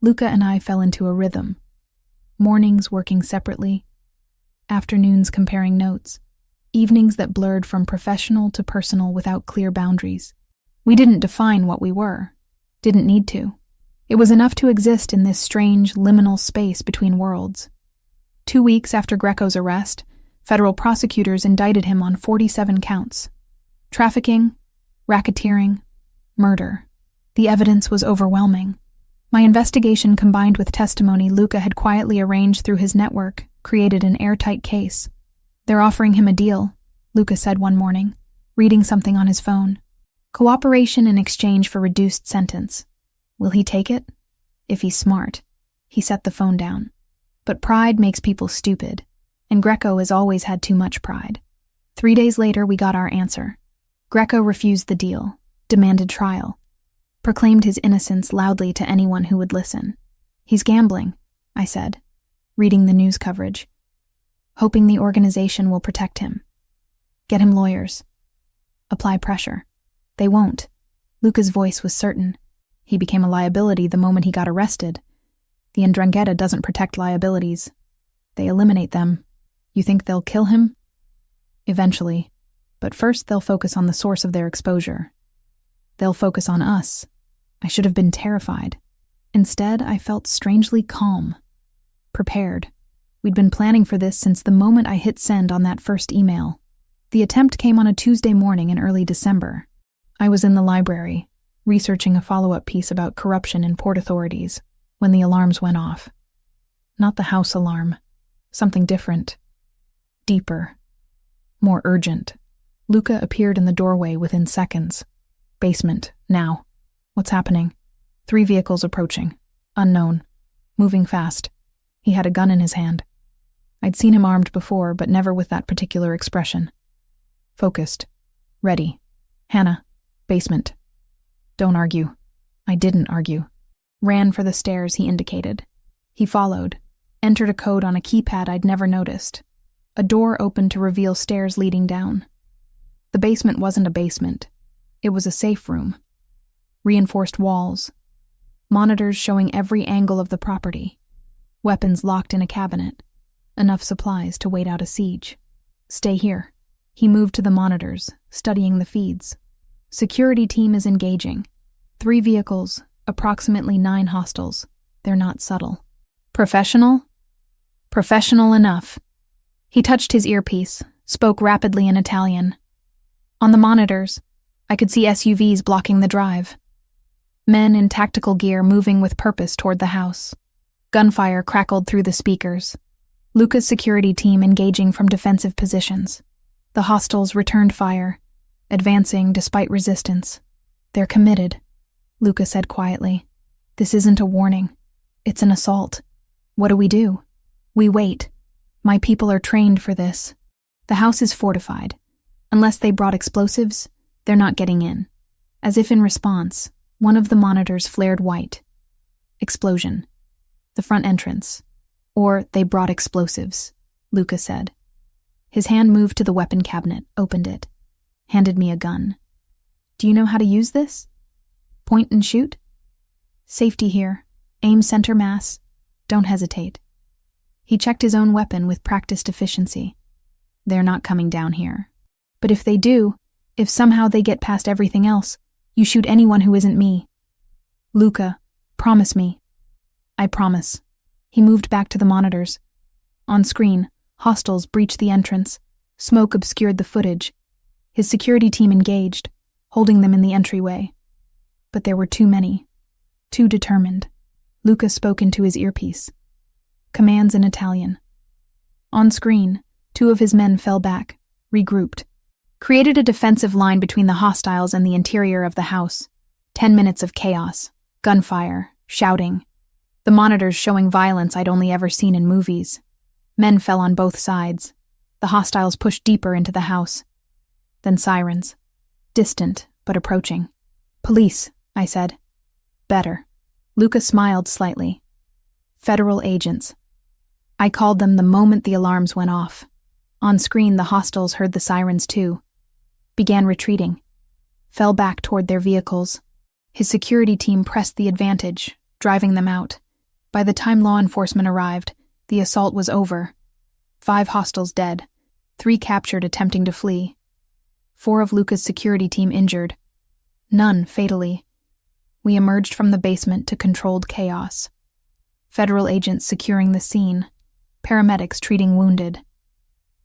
Luca and I fell into a rhythm. Mornings working separately, afternoons comparing notes, evenings that blurred from professional to personal without clear boundaries. We didn't define what we were. Didn't need to. It was enough to exist in this strange, liminal space between worlds. 2 weeks after Greco's arrest, federal prosecutors indicted him on 47 counts. Trafficking, racketeering, murder. The evidence was overwhelming. My investigation combined with testimony Luca had quietly arranged through his network created an airtight case. They're offering him a deal, Luca said one morning, reading something on his phone. Cooperation in exchange for reduced sentence. Will he take it? If he's smart. He set the phone down. But pride makes people stupid, and Greco has always had too much pride. 3 days later, we got our answer. Greco refused the deal, demanded trial, proclaimed his innocence loudly to anyone who would listen. He's gambling, I said, reading the news coverage, hoping the organization will protect him. Get him lawyers. Apply pressure. They won't. Luca's voice was certain. He became a liability the moment he got arrested. The Ndrangheta doesn't protect liabilities. They eliminate them. You think they'll kill him? Eventually. But first they'll focus on the source of their exposure. They'll focus on us. I should have been terrified. Instead, I felt strangely calm, prepared. We'd been planning for this since the moment I hit send on that first email. The attempt came on a Tuesday morning in early December. I was in the library, researching a follow-up piece about corruption in port authorities, when the alarms went off. Not the house alarm. Something different. Deeper. More urgent. Luca appeared in the doorway within seconds. Basement, now. What's happening? 3 vehicles approaching. Unknown. Moving fast. He had a gun in his hand. I'd seen him armed before, but never with that particular expression. Focused. Ready. Hannah. Basement. Don't argue. I didn't argue. Ran for the stairs he indicated. He followed. Entered a code on a keypad I'd never noticed. A door opened to reveal stairs leading down. The basement wasn't a basement. It was a safe room. Reinforced walls. Monitors showing every angle of the property. Weapons locked in a cabinet. Enough supplies to wait out a siege. Stay here. He moved to the monitors, studying the feeds. Security team is engaging. 3 vehicles, approximately 9 hostiles. They're not subtle. Professional? Professional enough. He touched his earpiece, spoke rapidly in Italian. On the monitors, I could see SUVs blocking the drive. Men in tactical gear moving with purpose toward the house. Gunfire crackled through the speakers. Luca's security team engaging from defensive positions. The hostiles returned fire, advancing despite resistance. They're committed, Luca said quietly. This isn't a warning. It's an assault. What do? We wait. My people are trained for this. The house is fortified. Unless they brought explosives, they're not getting in. As if in response, one of the monitors flared white. Explosion. The front entrance. Or they brought explosives, Luca said. His hand moved to the weapon cabinet, opened it. Handed me a gun. Do you know how to use this? Point and shoot? Safety here. Aim center mass. Don't hesitate. He checked his own weapon with practiced efficiency. They're not coming down here. But if they do, if somehow they get past everything else, you shoot anyone who isn't me. Luca, promise me. I promise. He moved back to the monitors. On screen, hostiles breached the entrance. Smoke obscured the footage. His security team engaged, holding them in the entryway. But there were too many. Too determined. Luca spoke into his earpiece. Commands in Italian. On screen, 2 of his men fell back, regrouped. Created a defensive line between the hostiles and the interior of the house. 10 minutes of chaos. Gunfire. Shouting. The monitors showing violence I'd only ever seen in movies. Men fell on both sides. The hostiles pushed deeper into the house. Then sirens. Distant, but approaching. Police, I said. Better. Luca smiled slightly. Federal agents. I called them the moment the alarms went off. On screen, the hostiles heard the sirens too. Began retreating. Fell back toward their vehicles. His security team pressed the advantage, driving them out. By the time law enforcement arrived, the assault was over. 5 hostiles dead. 3 captured attempting to flee. 4 of Luca's security team injured. None fatally. We emerged from the basement to controlled chaos. Federal agents securing the scene. Paramedics treating wounded.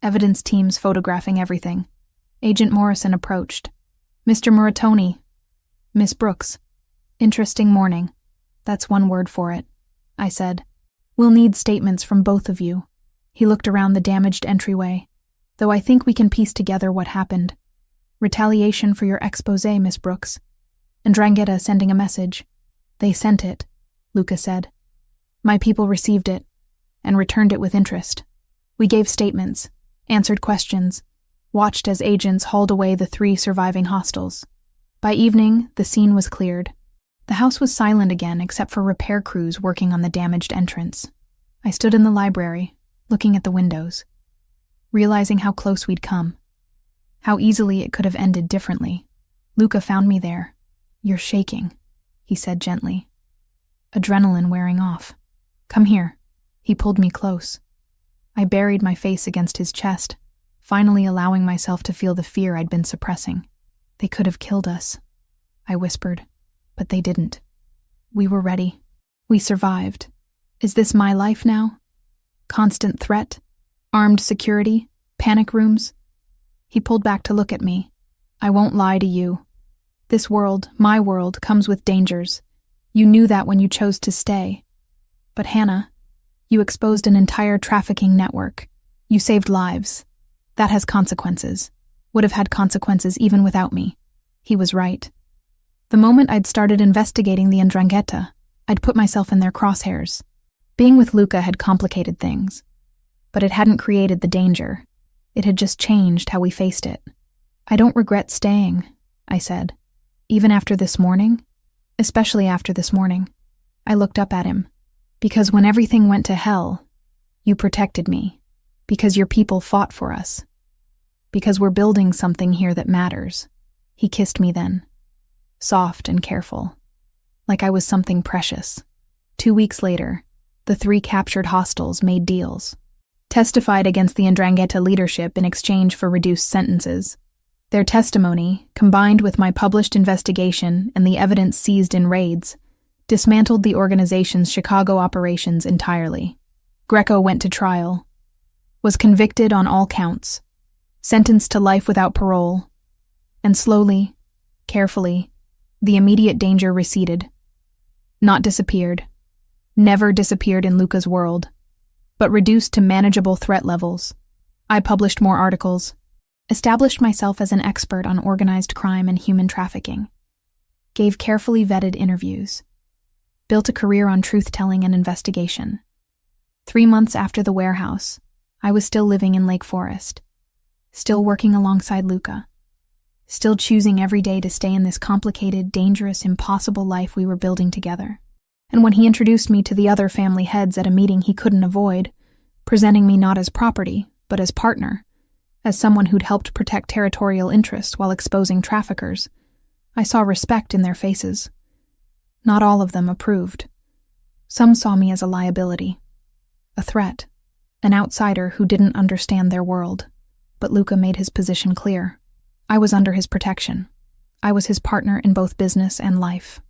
Evidence teams photographing everything. Agent Morrison approached. Mr. Muratoni. Miss Brooks. Interesting morning. That's one word for it, I said. We'll need statements from both of you. He looked around the damaged entryway. Though I think we can piece together what happened. Retaliation for your exposé, Miss Brooks. And Drangheta sending a message. They sent it, Luca said. My people received it, and returned it with interest. We gave statements, answered questions, watched as agents hauled away the 3 surviving hostiles. By evening, the scene was cleared. The house was silent again except for repair crews working on the damaged entrance. I stood in the library, looking at the windows, realizing how close we'd come, how easily it could have ended differently. Luca found me there. You're shaking, he said gently. Adrenaline wearing off. Come here. He pulled me close. I buried my face against his chest, finally allowing myself to feel the fear I'd been suppressing. They could have killed us, I whispered, but they didn't. We were ready. We survived. Is this my life now? Constant threat? Armed security? Panic rooms? He pulled back to look at me. I won't lie to you. This world, my world, comes with dangers. You knew that when you chose to stay. But Hannah, you exposed an entire trafficking network. You saved lives. That has consequences. Would have had consequences even without me. He was right. The moment I'd started investigating the 'Ndrangheta, I'd put myself in their crosshairs. Being with Luca had complicated things. But it hadn't created the danger. It had just changed how we faced it. I don't regret staying, I said. Even after this morning? Especially after this morning. I looked up at him. Because when everything went to hell, you protected me. Because your people fought for us. Because we're building something here that matters. He kissed me then. Soft and careful. Like I was something precious. 2 weeks later, the 3 captured hostiles made deals. Testified against the 'Ndrangheta leadership in exchange for reduced sentences. Their testimony, combined with my published investigation and the evidence seized in raids, dismantled the organization's Chicago operations entirely. Greco went to trial, was convicted on all counts, sentenced to life without parole, and slowly, carefully, the immediate danger receded. Not disappeared, never disappeared in Luca's world, but reduced to manageable threat levels. I published more articles, established myself as an expert on organized crime and human trafficking, gave carefully vetted interviews, built a career on truth-telling and investigation. 3 months after the warehouse, I was still living in Lake Forest, still working alongside Luca, still choosing every day to stay in this complicated, dangerous, impossible life we were building together. And when he introduced me to the other family heads at a meeting he couldn't avoid, presenting me not as property, but as partner, as someone who'd helped protect territorial interests while exposing traffickers, I saw respect in their faces. Not all of them approved. Some saw me as a liability, a threat, an outsider who didn't understand their world. But Luca made his position clear. I was under his protection. I was his partner in both business and life.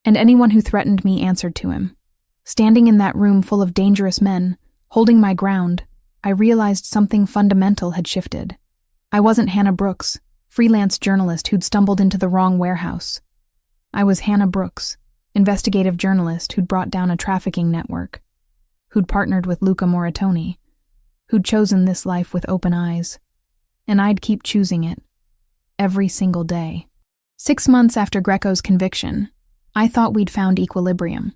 And anyone who threatened me answered to him. Standing in that room full of dangerous men, holding my ground, I realized something fundamental had shifted. I wasn't Hannah Brooks, freelance journalist who'd stumbled into the wrong warehouse. I was Hannah Brooks, investigative journalist who'd brought down a trafficking network, who'd partnered with Luca Moratoni, who'd chosen this life with open eyes. And I'd keep choosing it, every single day. 6 months after Greco's conviction, I thought we'd found equilibrium.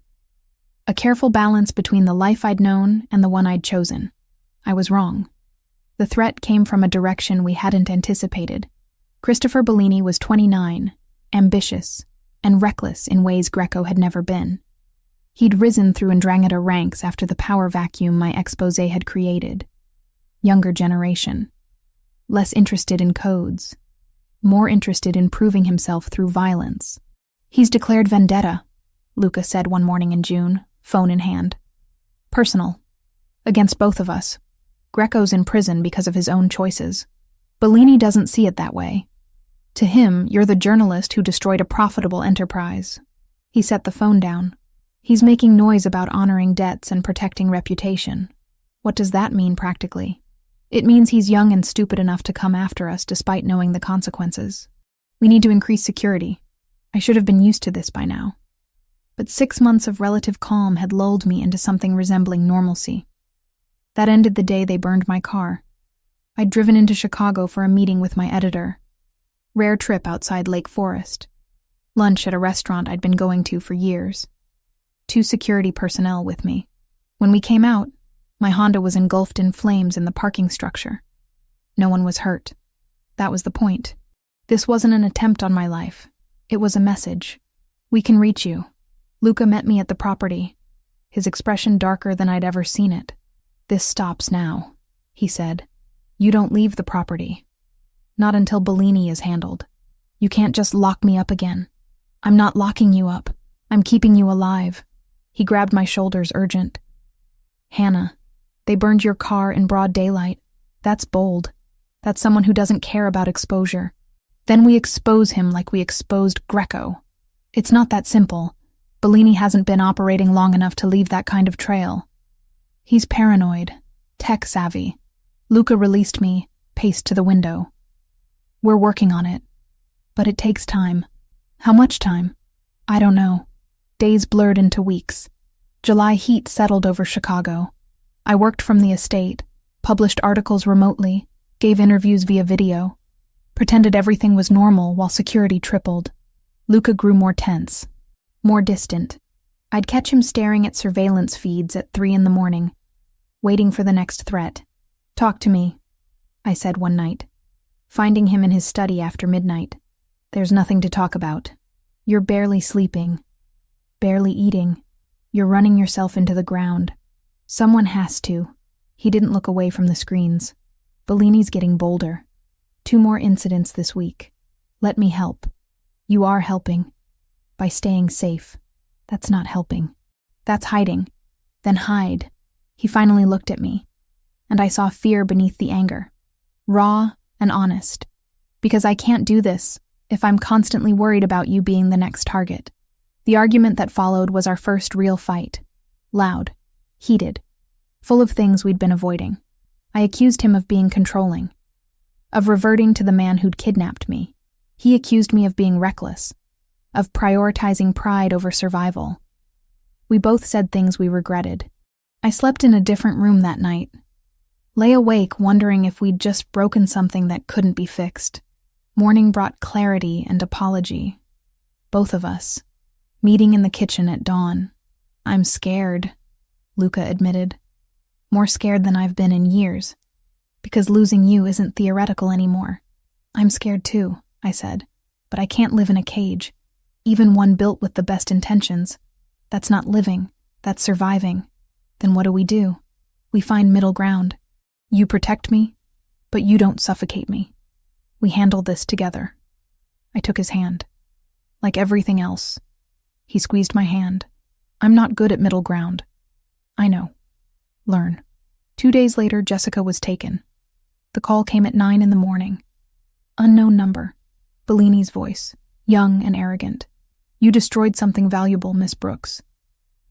A careful balance between the life I'd known and the one I'd chosen. I was wrong. The threat came from a direction we hadn't anticipated. Christopher Bellini was 29, ambitious, and reckless in ways Greco had never been. He'd risen through 'Ndrangheta ranks after the power vacuum my expose had created. Younger generation. Less interested in codes. More interested in proving himself through violence. He's declared vendetta, Luca said one morning in June, phone in hand. Personal. Against both of us. Greco's in prison because of his own choices. Bellini doesn't see it that way. To him, you're the journalist who destroyed a profitable enterprise. He set the phone down. He's making noise about honoring debts and protecting reputation. What does that mean practically? It means he's young and stupid enough to come after us despite knowing the consequences. We need to increase security. I should have been used to this by now. But 6 months of relative calm had lulled me into something resembling normalcy. That ended the day they burned my car. I'd driven into Chicago for a meeting with my editor. Rare trip outside Lake Forest. Lunch at a restaurant I'd been going to for years. 2 security personnel with me. When we came out, my Honda was engulfed in flames in the parking structure. No one was hurt. That was the point. This wasn't an attempt on my life. It was a message. We can reach you. Luca met me at the property, his expression darker than I'd ever seen it. This stops now, he said. You don't leave the property. Not until Bellini is handled. You can't just lock me up again. I'm not locking you up. I'm keeping you alive. He grabbed my shoulders, urgent. Hannah, they burned your car in broad daylight. That's bold. That's someone who doesn't care about exposure. Then we expose him like we exposed Greco. It's not that simple. Bellini hasn't been operating long enough to leave that kind of trail. He's paranoid, tech-savvy. Luca released me, paced to the window. We're working on it. But it takes time. How much time? I don't know. Days blurred into weeks. July heat settled over Chicago. I worked from the estate, published articles remotely, gave interviews via video, pretended everything was normal while security tripled. Luca grew more tense, more distant. I'd catch him staring at surveillance feeds at 3 a.m, waiting for the next threat. "Talk to me," I said one night, finding him in his study after midnight. "There's nothing to talk about. You're barely sleeping, barely eating. You're running yourself into the ground. Someone has to." He didn't look away from the screens. "Bellini's getting bolder. 2 more incidents this week. Let me help." "You are helping. By staying safe." "That's not helping. That's hiding." "Then hide." He finally looked at me, and I saw fear beneath the anger. Raw and honest. "Because I can't do this if I'm constantly worried about you being the next target." The argument that followed was our first real fight. Loud, heated, full of things we'd been avoiding. I accused him of being controlling, of reverting to the man who'd kidnapped me. He accused me of being reckless, of prioritizing pride over survival. We both said things we regretted. I slept in a different room that night, lay awake wondering if we'd just broken something that couldn't be fixed. Morning brought clarity and apology. Both of us. Meeting in the kitchen at dawn. "I'm scared," Luca admitted. "More scared than I've been in years, because losing you isn't theoretical anymore." "I'm scared too," I said, "but I can't live in a cage, even one built with the best intentions. That's not living, that's surviving." "Then what do? We find middle ground. You protect me, but you don't suffocate me. We handle this together." I took his hand. Like everything else. He squeezed my hand. "I'm not good at middle ground." "I know. Learn." 2 days later, Jessica was taken. The call came at 9 a.m. Unknown number. Bellini's voice, young and arrogant. "You destroyed something valuable, Miss Brooks.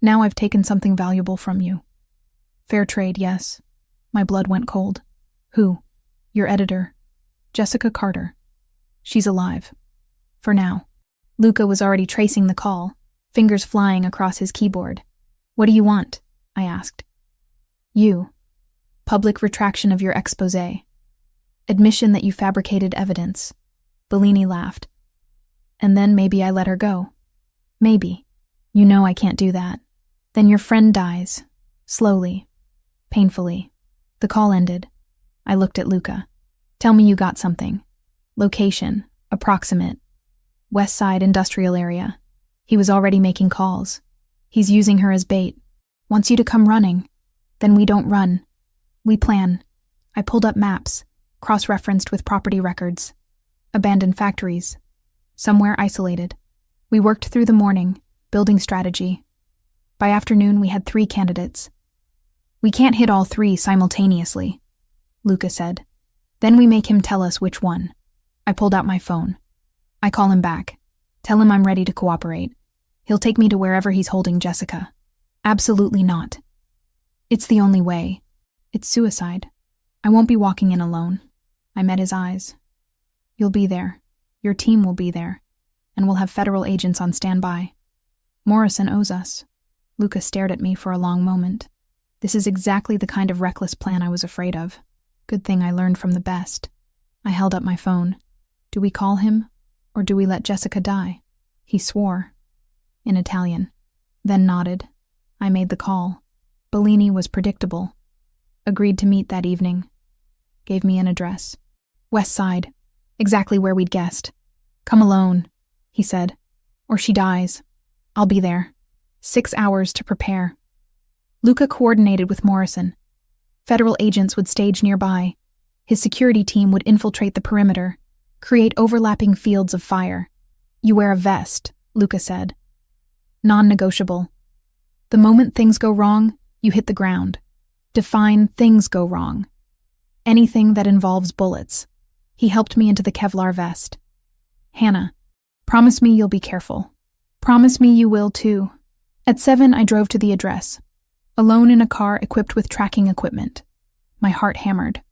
Now I've taken something valuable from you." "Fair trade, yes." My blood went cold. "Who?" "Your editor. Jessica Carter. She's alive. For now." Luca was already tracing the call, fingers flying across his keyboard. "What do you want?" I asked. "You. Public retraction of your exposé. Admission that you fabricated evidence." Bellini laughed. "And then maybe I let her go." "Maybe. You know I can't do that." "Then your friend dies. Slowly. Painfully." The call ended. I looked at Luca. "Tell me you got something." "Location. Approximate. West Side Industrial Area." He was already making calls. "He's using her as bait. Wants you to come running. Then we don't run. We plan." I pulled up maps, cross-referenced with property records. Abandoned factories. Somewhere isolated. We worked through the morning, building strategy. By afternoon, we had 3 candidates. "We can't hit all 3 simultaneously," Luca said. "Then we make him tell us which one." I pulled out my phone. I call him back. Tell him I'm ready to cooperate. He'll take me to wherever he's holding Jessica. "Absolutely not. It's the only way. It's suicide. I won't be walking in alone." I met his eyes. "You'll be there. Your team will be there. And we'll have federal agents on standby. Morrison owes us." Luca stared at me for a long moment. This is exactly the kind of reckless plan I was afraid of. Good thing I learned from the best. I held up my phone. "Do we call him, or do we let Jessica die?" He swore. In Italian. Then nodded. I made the call. Bellini was predictable. Agreed to meet that evening. Gave me an address. West Side. Exactly where we'd guessed. "Come alone," he said. "Or she dies. I'll be there. 6 hours to prepare." Luca coordinated with Morrison. Federal agents would stage nearby. His security team would infiltrate the perimeter, create overlapping fields of fire. "You wear a vest," Luca said. Non-negotiable. The moment things go wrong, you hit the ground. Define things go wrong. Anything that involves bullets. He helped me into the Kevlar vest. "Hannah, promise me you'll be careful. Promise me you will too," At 7, I drove to the address, alone in a car equipped with tracking equipment. My heart hammered.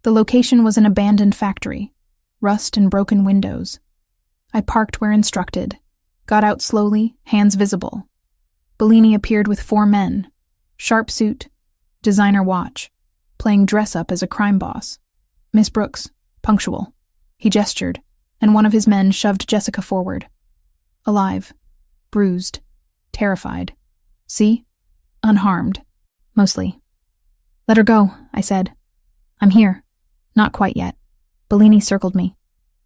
The location was an abandoned factory, rust and broken windows. I parked where instructed, got out slowly, hands visible. Bellini appeared with 4 men, sharp suit, designer watch, playing dress-up as a crime boss. Miss Brooks, punctual. He gestured, and one of his men shoved Jessica forward. Alive, bruised, terrified. See? Unharmed. Mostly. Let her go, I said. I'm here. Not quite yet. Bellini circled me.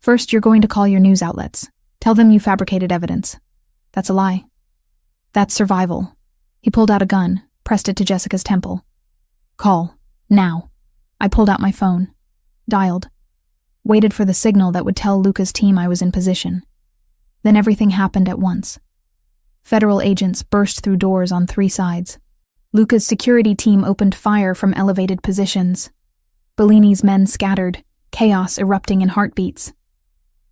First, you're going to call your news outlets. Tell them you fabricated evidence. That's a lie. That's survival. He pulled out a gun, pressed it to Jessica's temple. Call. Now. I pulled out my phone. Dialed. Waited for the signal that would tell Luca's team I was in position. Then everything happened at once. Federal agents burst through doors on 3 sides. Luca's security team opened fire from elevated positions. Bellini's men scattered, chaos erupting in heartbeats.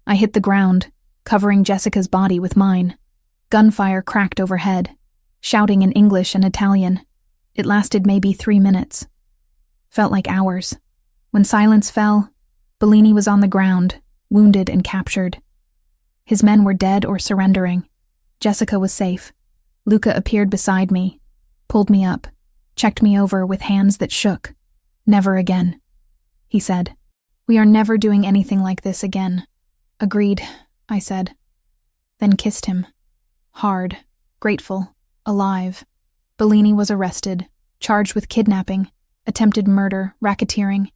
I hit the ground, covering Jessica's body with mine. Gunfire cracked overhead, shouting in English and Italian. It lasted maybe 3 minutes. Felt like hours. When silence fell, Bellini was on the ground, wounded and captured. His men were dead or surrendering. Jessica was safe. Luca appeared beside me, pulled me up, checked me over with hands that shook. Never again, he said. We are never doing anything like this again. Agreed, I said. Then kissed him. Hard, grateful, alive. Bellini was arrested, charged with kidnapping, attempted murder, racketeering.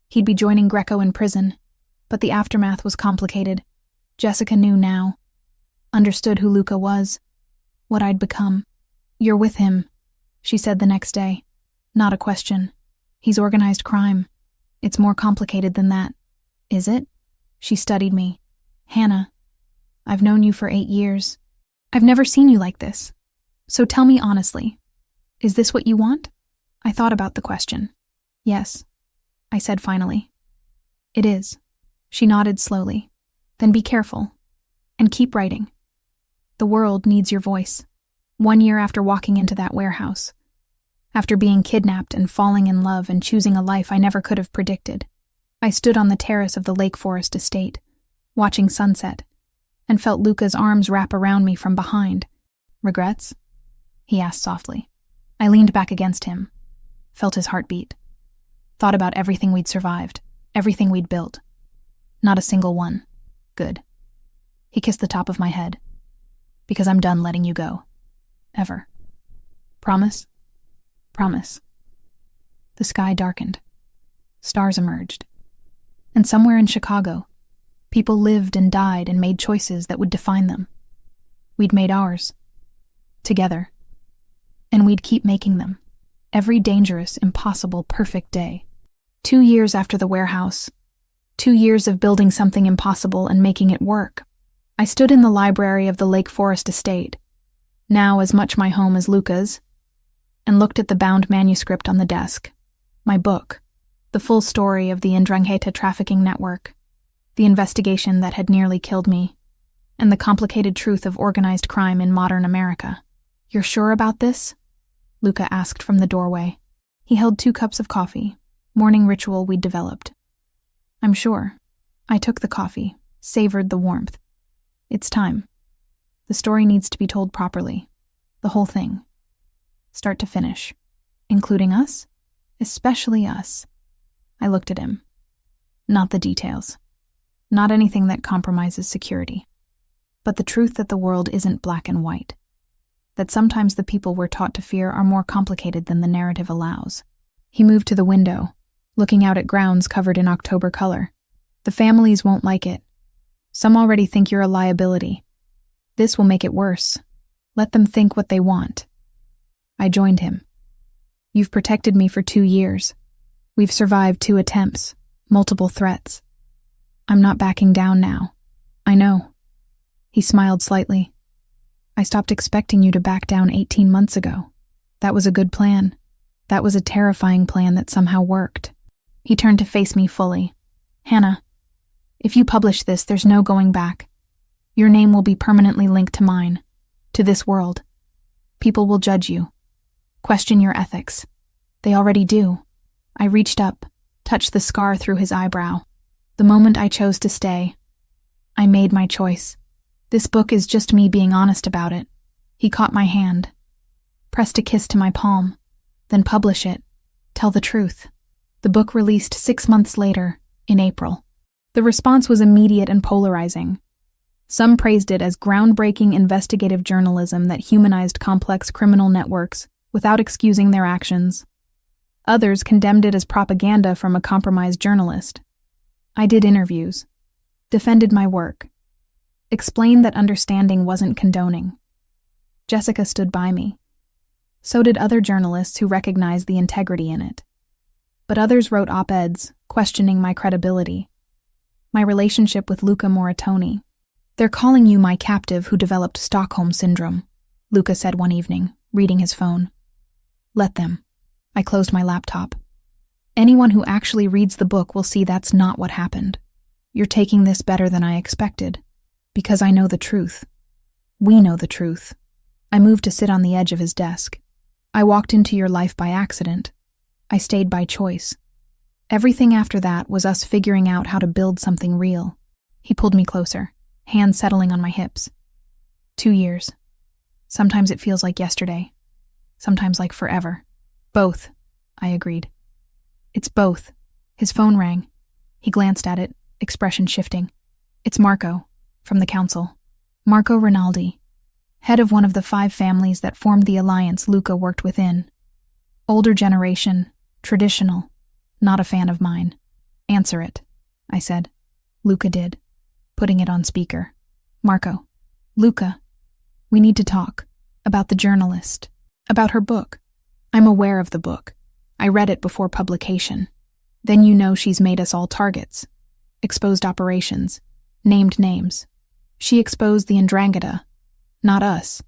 He'd be joining Greco in prison, but the aftermath was complicated. Jessica knew now. Understood who Luca was, what I'd become. You're with him, she said the next day. Not a question. He's organized crime. It's more complicated than that. Is it? She studied me. Hannah, I've known you for 8 years. I've never seen you like this. So tell me honestly, is this what you want? I thought about the question. Yes, I said finally. It is. She nodded slowly. Then be careful. And keep writing. The world needs your voice. 1 year after walking into that warehouse. After being kidnapped and falling in love and choosing a life I never could have predicted, I stood on the terrace of the Lake Forest estate, watching sunset, and felt Luca's arms wrap around me from behind. Regrets? He asked softly. I leaned back against him, felt his heartbeat. Thought about everything we'd survived, everything we'd built. Not a single one. Good. He kissed the top of my head. Because I'm done letting you go. Ever. Promise? Promise. The sky darkened. Stars emerged. And somewhere in Chicago, people lived and died and made choices that would define them. We'd made ours. Together. And we'd keep making them. Every dangerous, impossible, perfect day. 2 years after the warehouse. 2 years of building something impossible and making it work. I stood in the library of the Lake Forest estate, now as much my home as Luca's, and looked at the bound manuscript on the desk. My book. The full story of the Ndrangheta trafficking network. The investigation that had nearly killed me. And the complicated truth of organized crime in modern America. You're sure about this? Luca asked from the doorway. He held 2 cups of coffee, morning ritual we'd developed. I'm sure. I took the coffee, savored the warmth. It's time. The story needs to be told properly. The whole thing. Start to finish. Including us? Especially us. I looked at him. Not the details. Not anything that compromises security. But the truth that the world isn't black and white. That sometimes the people we're taught to fear are more complicated than the narrative allows. He moved to the window, looking out at grounds covered in October color. The families won't like it. Some already think you're a liability. This will make it worse. Let them think what they want. I joined him. You've protected me for 2 years. We've survived 2 attempts, multiple threats. I'm not backing down now. I know. He smiled slightly. I stopped expecting you to back down 18 months ago. That was a good plan. That was a terrifying plan that somehow worked. He turned to face me fully. Hannah, if you publish this, there's no going back. Your name will be permanently linked to mine, to this world. People will judge you, question your ethics. They already do. I reached up, touched the scar through his eyebrow. The moment I chose to stay, I made my choice. This book is just me being honest about it. He caught my hand, pressed a kiss to my palm, then publish it, tell the truth. The book released 6 months later, in April. The response was immediate and polarizing. Some praised it as groundbreaking investigative journalism that humanized complex criminal networks without excusing their actions. Others condemned it as propaganda from a compromised journalist. I did interviews, defended my work, explained that understanding wasn't condoning. Jessica stood by me. So did other journalists who recognized the integrity in it. But others wrote op-eds, questioning my credibility, my relationship with Luca Moratoni. "They're calling you my captive who developed Stockholm Syndrome," Luca said one evening, reading his phone. "Let them." I closed my laptop. "Anyone who actually reads the book will see that's not what happened. You're taking this better than I expected, because I know the truth. We know the truth." I moved to sit on the edge of his desk. "I walked into your life by accident. I stayed by choice. Everything after that was us figuring out how to build something real." He pulled me closer, hands settling on my hips. 2 years. Sometimes it feels like yesterday. Sometimes like forever. "Both," I agreed. "It's both." His phone rang. He glanced at it, expression shifting. "It's Marco, from the council. Marco Rinaldi, head of one of the 5 families that formed the alliance Luca worked within. Older generation, traditional, not a fan of mine." "Answer it," I said. Luca did, putting it on speaker. "Marco, Luca, we need to talk. About the journalist. About her book. I'm aware of the book. I read it before publication. Then you know she's made us all targets. Exposed operations. Named names. She exposed the Ndrangheta. Not us.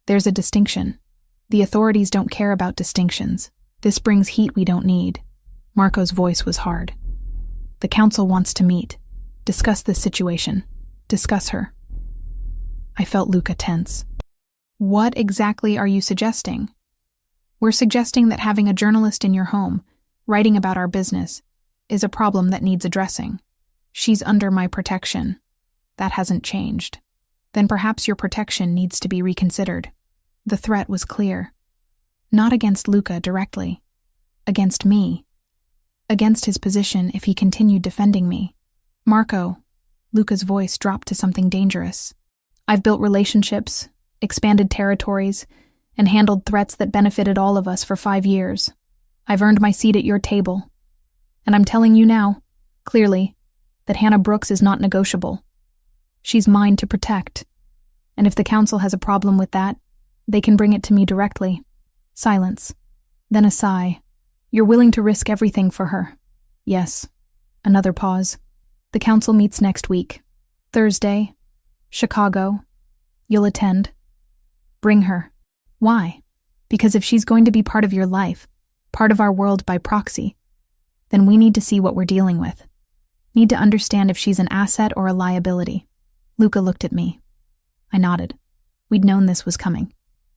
There's a distinction. The authorities don't care about distinctions. This brings heat we don't need." Marco's voice was hard. "The council wants to meet. Discuss this situation. Discuss her." I felt Luca tense. "What exactly are you suggesting?" "We're suggesting that having a journalist in your home, writing about our business, is a problem that needs addressing. She's under my protection. That hasn't changed. Then perhaps your protection needs to be reconsidered." The threat was clear. Not against Luca directly. Against me. Against his position if he continued defending me. "Marco," Luca's voice dropped to something dangerous. "I've built relationships, expanded territories, and handled threats that benefited all of us for 5 years. I've earned my seat at your table. And I'm telling you now, clearly, that Hannah Brooks is not negotiable. She's mine to protect. And if the council has a problem with that, they can bring it to me directly." Silence. Then a sigh. "You're willing to risk everything for her?" "Yes." Another pause. "The council meets next week. Thursday. Chicago. You'll attend. Bring her." "Why?" "Because if she's going to be part of your life, part of our world by proxy, then we need to see what we're dealing with. Need to understand if she's an asset or a liability." Luca looked at me. I nodded. We'd known this was coming.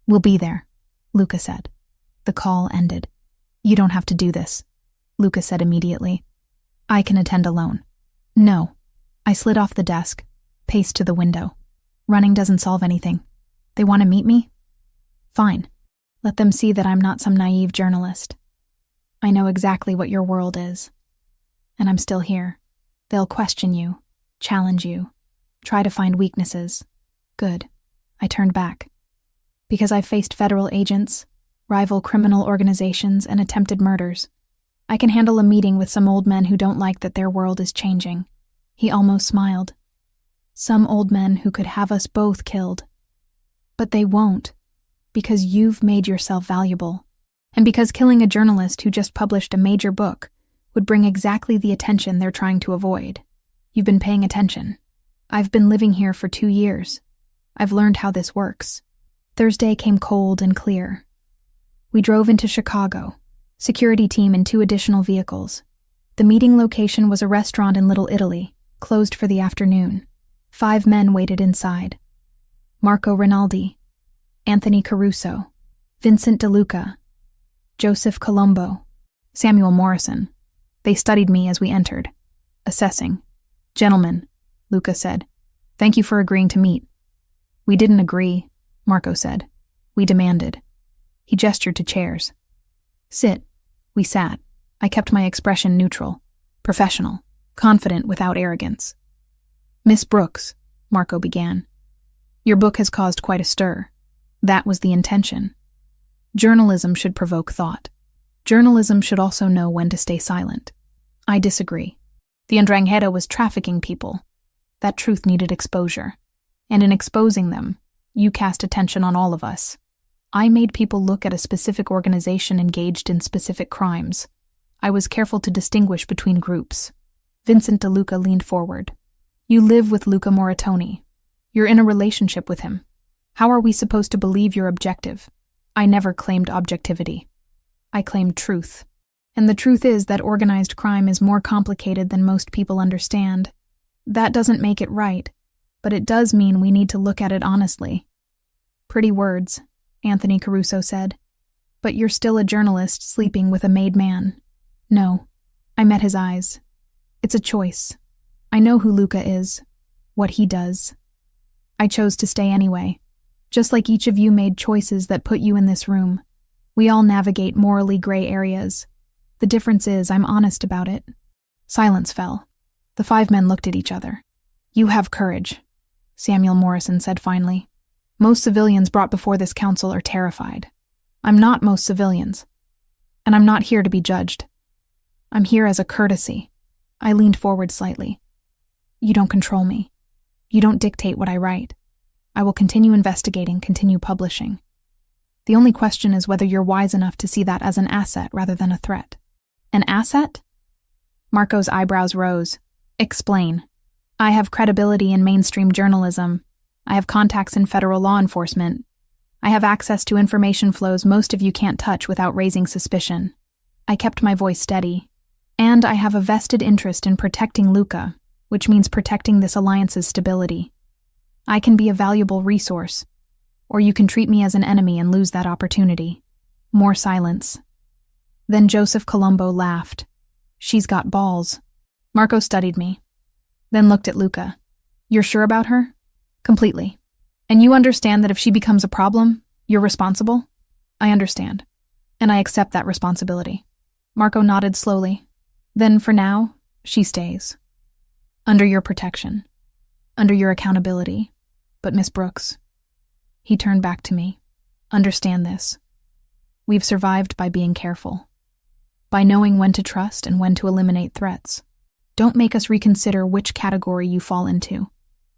"We'll be there," Luca said. The call ended. "You don't have to do this," Luca said immediately. "I can attend alone." "No." I slid off the desk, paced to the window. Running doesn't solve anything. They want to meet me? Fine. Let them see that I'm not some naive journalist. I know exactly what your world is. And I'm still here. They'll question you, challenge you, try to find weaknesses. Good. I turned back. Because I've faced federal agents, rival criminal organizations, and attempted murders. I can handle a meeting with some old men who don't like that their world is changing. He almost smiled. Some old men who could have us both killed. But they won't, because you've made yourself valuable. And because killing a journalist who just published a major book would bring exactly the attention they're trying to avoid. You've been paying attention. I've been living here for 2 years. I've learned how this works. Thursday came cold and clear. We drove into Chicago, security team in 2 additional vehicles. The meeting location was a restaurant in Little Italy, closed for the afternoon. 5 men waited inside. Marco Rinaldi, Anthony Caruso, Vincent DeLuca, Joseph Colombo, Samuel Morrison. They studied me as we entered, assessing. "Gentlemen," Luca said, "thank you for agreeing to meet." "We didn't agree," Marco said. "We demanded." He gestured to chairs. "Sit." We sat. I kept my expression neutral, professional, confident without arrogance. "Miss Brooks," Marco began, "your book has caused quite a stir. That was the intention. Journalism should provoke thought. Journalism should also know when to stay silent. I disagree. The Ndrangheta was trafficking people. That truth needed exposure. And in exposing them, you cast attention on all of us. I made people look at a specific organization engaged in specific crimes. I was careful to distinguish between groups." Vincent DeLuca leaned forward. "You live with Luca Moratoni. You're in a relationship with him. How are we supposed to believe you're objective?" "I never claimed objectivity. I claimed truth. And the truth is that organized crime is more complicated than most people understand. That doesn't make it right, but it does mean we need to look at it honestly." "Pretty words," Anthony Caruso said. "But you're still a journalist sleeping with a made man." "No." I met his eyes. "It's a choice. I know who Luca is, what he does. I chose to stay anyway, just like each of you made choices that put you in this room. We all navigate morally gray areas. The difference is I'm honest about it." Silence fell. The 5 men looked at each other. "You have courage," Samuel Morrison said finally. "Most civilians brought before this council are terrified. I'm not most civilians. And I'm not here to be judged. I'm here as a courtesy." I leaned forward slightly. "You don't control me. You don't dictate what I write. I will continue investigating, continue publishing. The only question is whether you're wise enough to see that as an asset rather than a threat." "An asset?" Marco's eyebrows rose. "Explain." "I have credibility in mainstream journalism. I have contacts in federal law enforcement. I have access to information flows most of you can't touch without raising suspicion." I kept my voice steady. "And I have a vested interest in protecting Luca, which means protecting this alliance's stability. I can be a valuable resource, or you can treat me as an enemy and lose that opportunity." More silence. Then Joseph Colombo laughed. "She's got balls." Marco studied me, then looked at Luca. "You're sure about her?" "Completely. And you understand that if she becomes a problem, you're responsible?" "I understand. And I accept that responsibility." Marco nodded slowly. "Then for now, she stays. Under your protection. Under your accountability. But Miss Brooks," he turned back to me, "understand this. We've survived by being careful. By knowing when to trust and when to eliminate threats. Don't make us reconsider which category you fall into.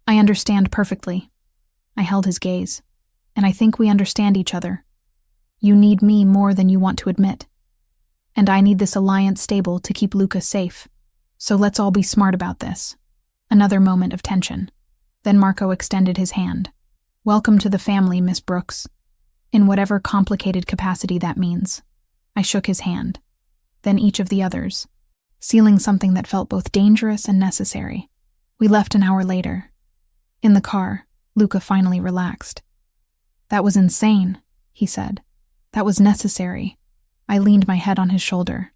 I understand perfectly." I held his gaze. "And I think we understand each other. You need me more than you want to admit. And I need this alliance stable to keep Luca safe. So let's all be smart about this." Another moment of tension. Then Marco extended his hand. "Welcome to the family, Miss Brooks. In whatever complicated capacity that means." I shook his hand. Then each of the others, sealing something that felt both dangerous and necessary. We left an hour later. In the car, Luca finally relaxed. "That was insane," he said. "That was necessary." I leaned my head on his shoulder.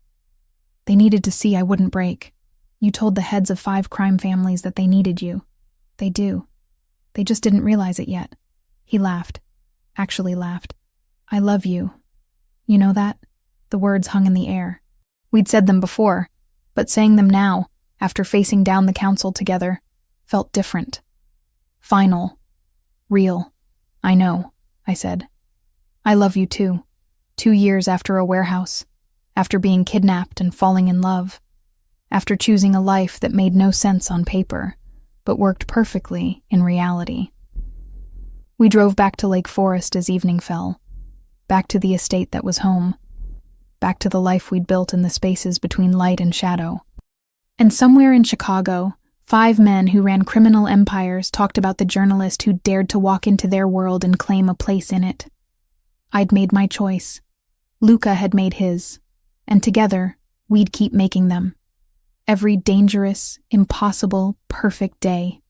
"They needed to see I wouldn't break. You told the heads of 5 crime families that they needed you. They do. They just didn't realize it yet." He laughed. Actually laughed. "I love you. You know that?" The words hung in the air. We'd said them before, but saying them now, after facing down the council together, felt different. Final. Real. "I know," I said. "I love you too. 2 years after a warehouse, after being kidnapped and falling in love, after choosing a life that made no sense on paper, but worked perfectly in reality." We drove back to Lake Forest as evening fell, back to the estate that was home, back to the life we'd built in the spaces between light and shadow. And somewhere in Chicago, 5 men who ran criminal empires talked about the journalist who dared to walk into their world and claim a place in it. I'd made my choice. Luca had made his. And together, we'd keep making them. Every dangerous, impossible, perfect day.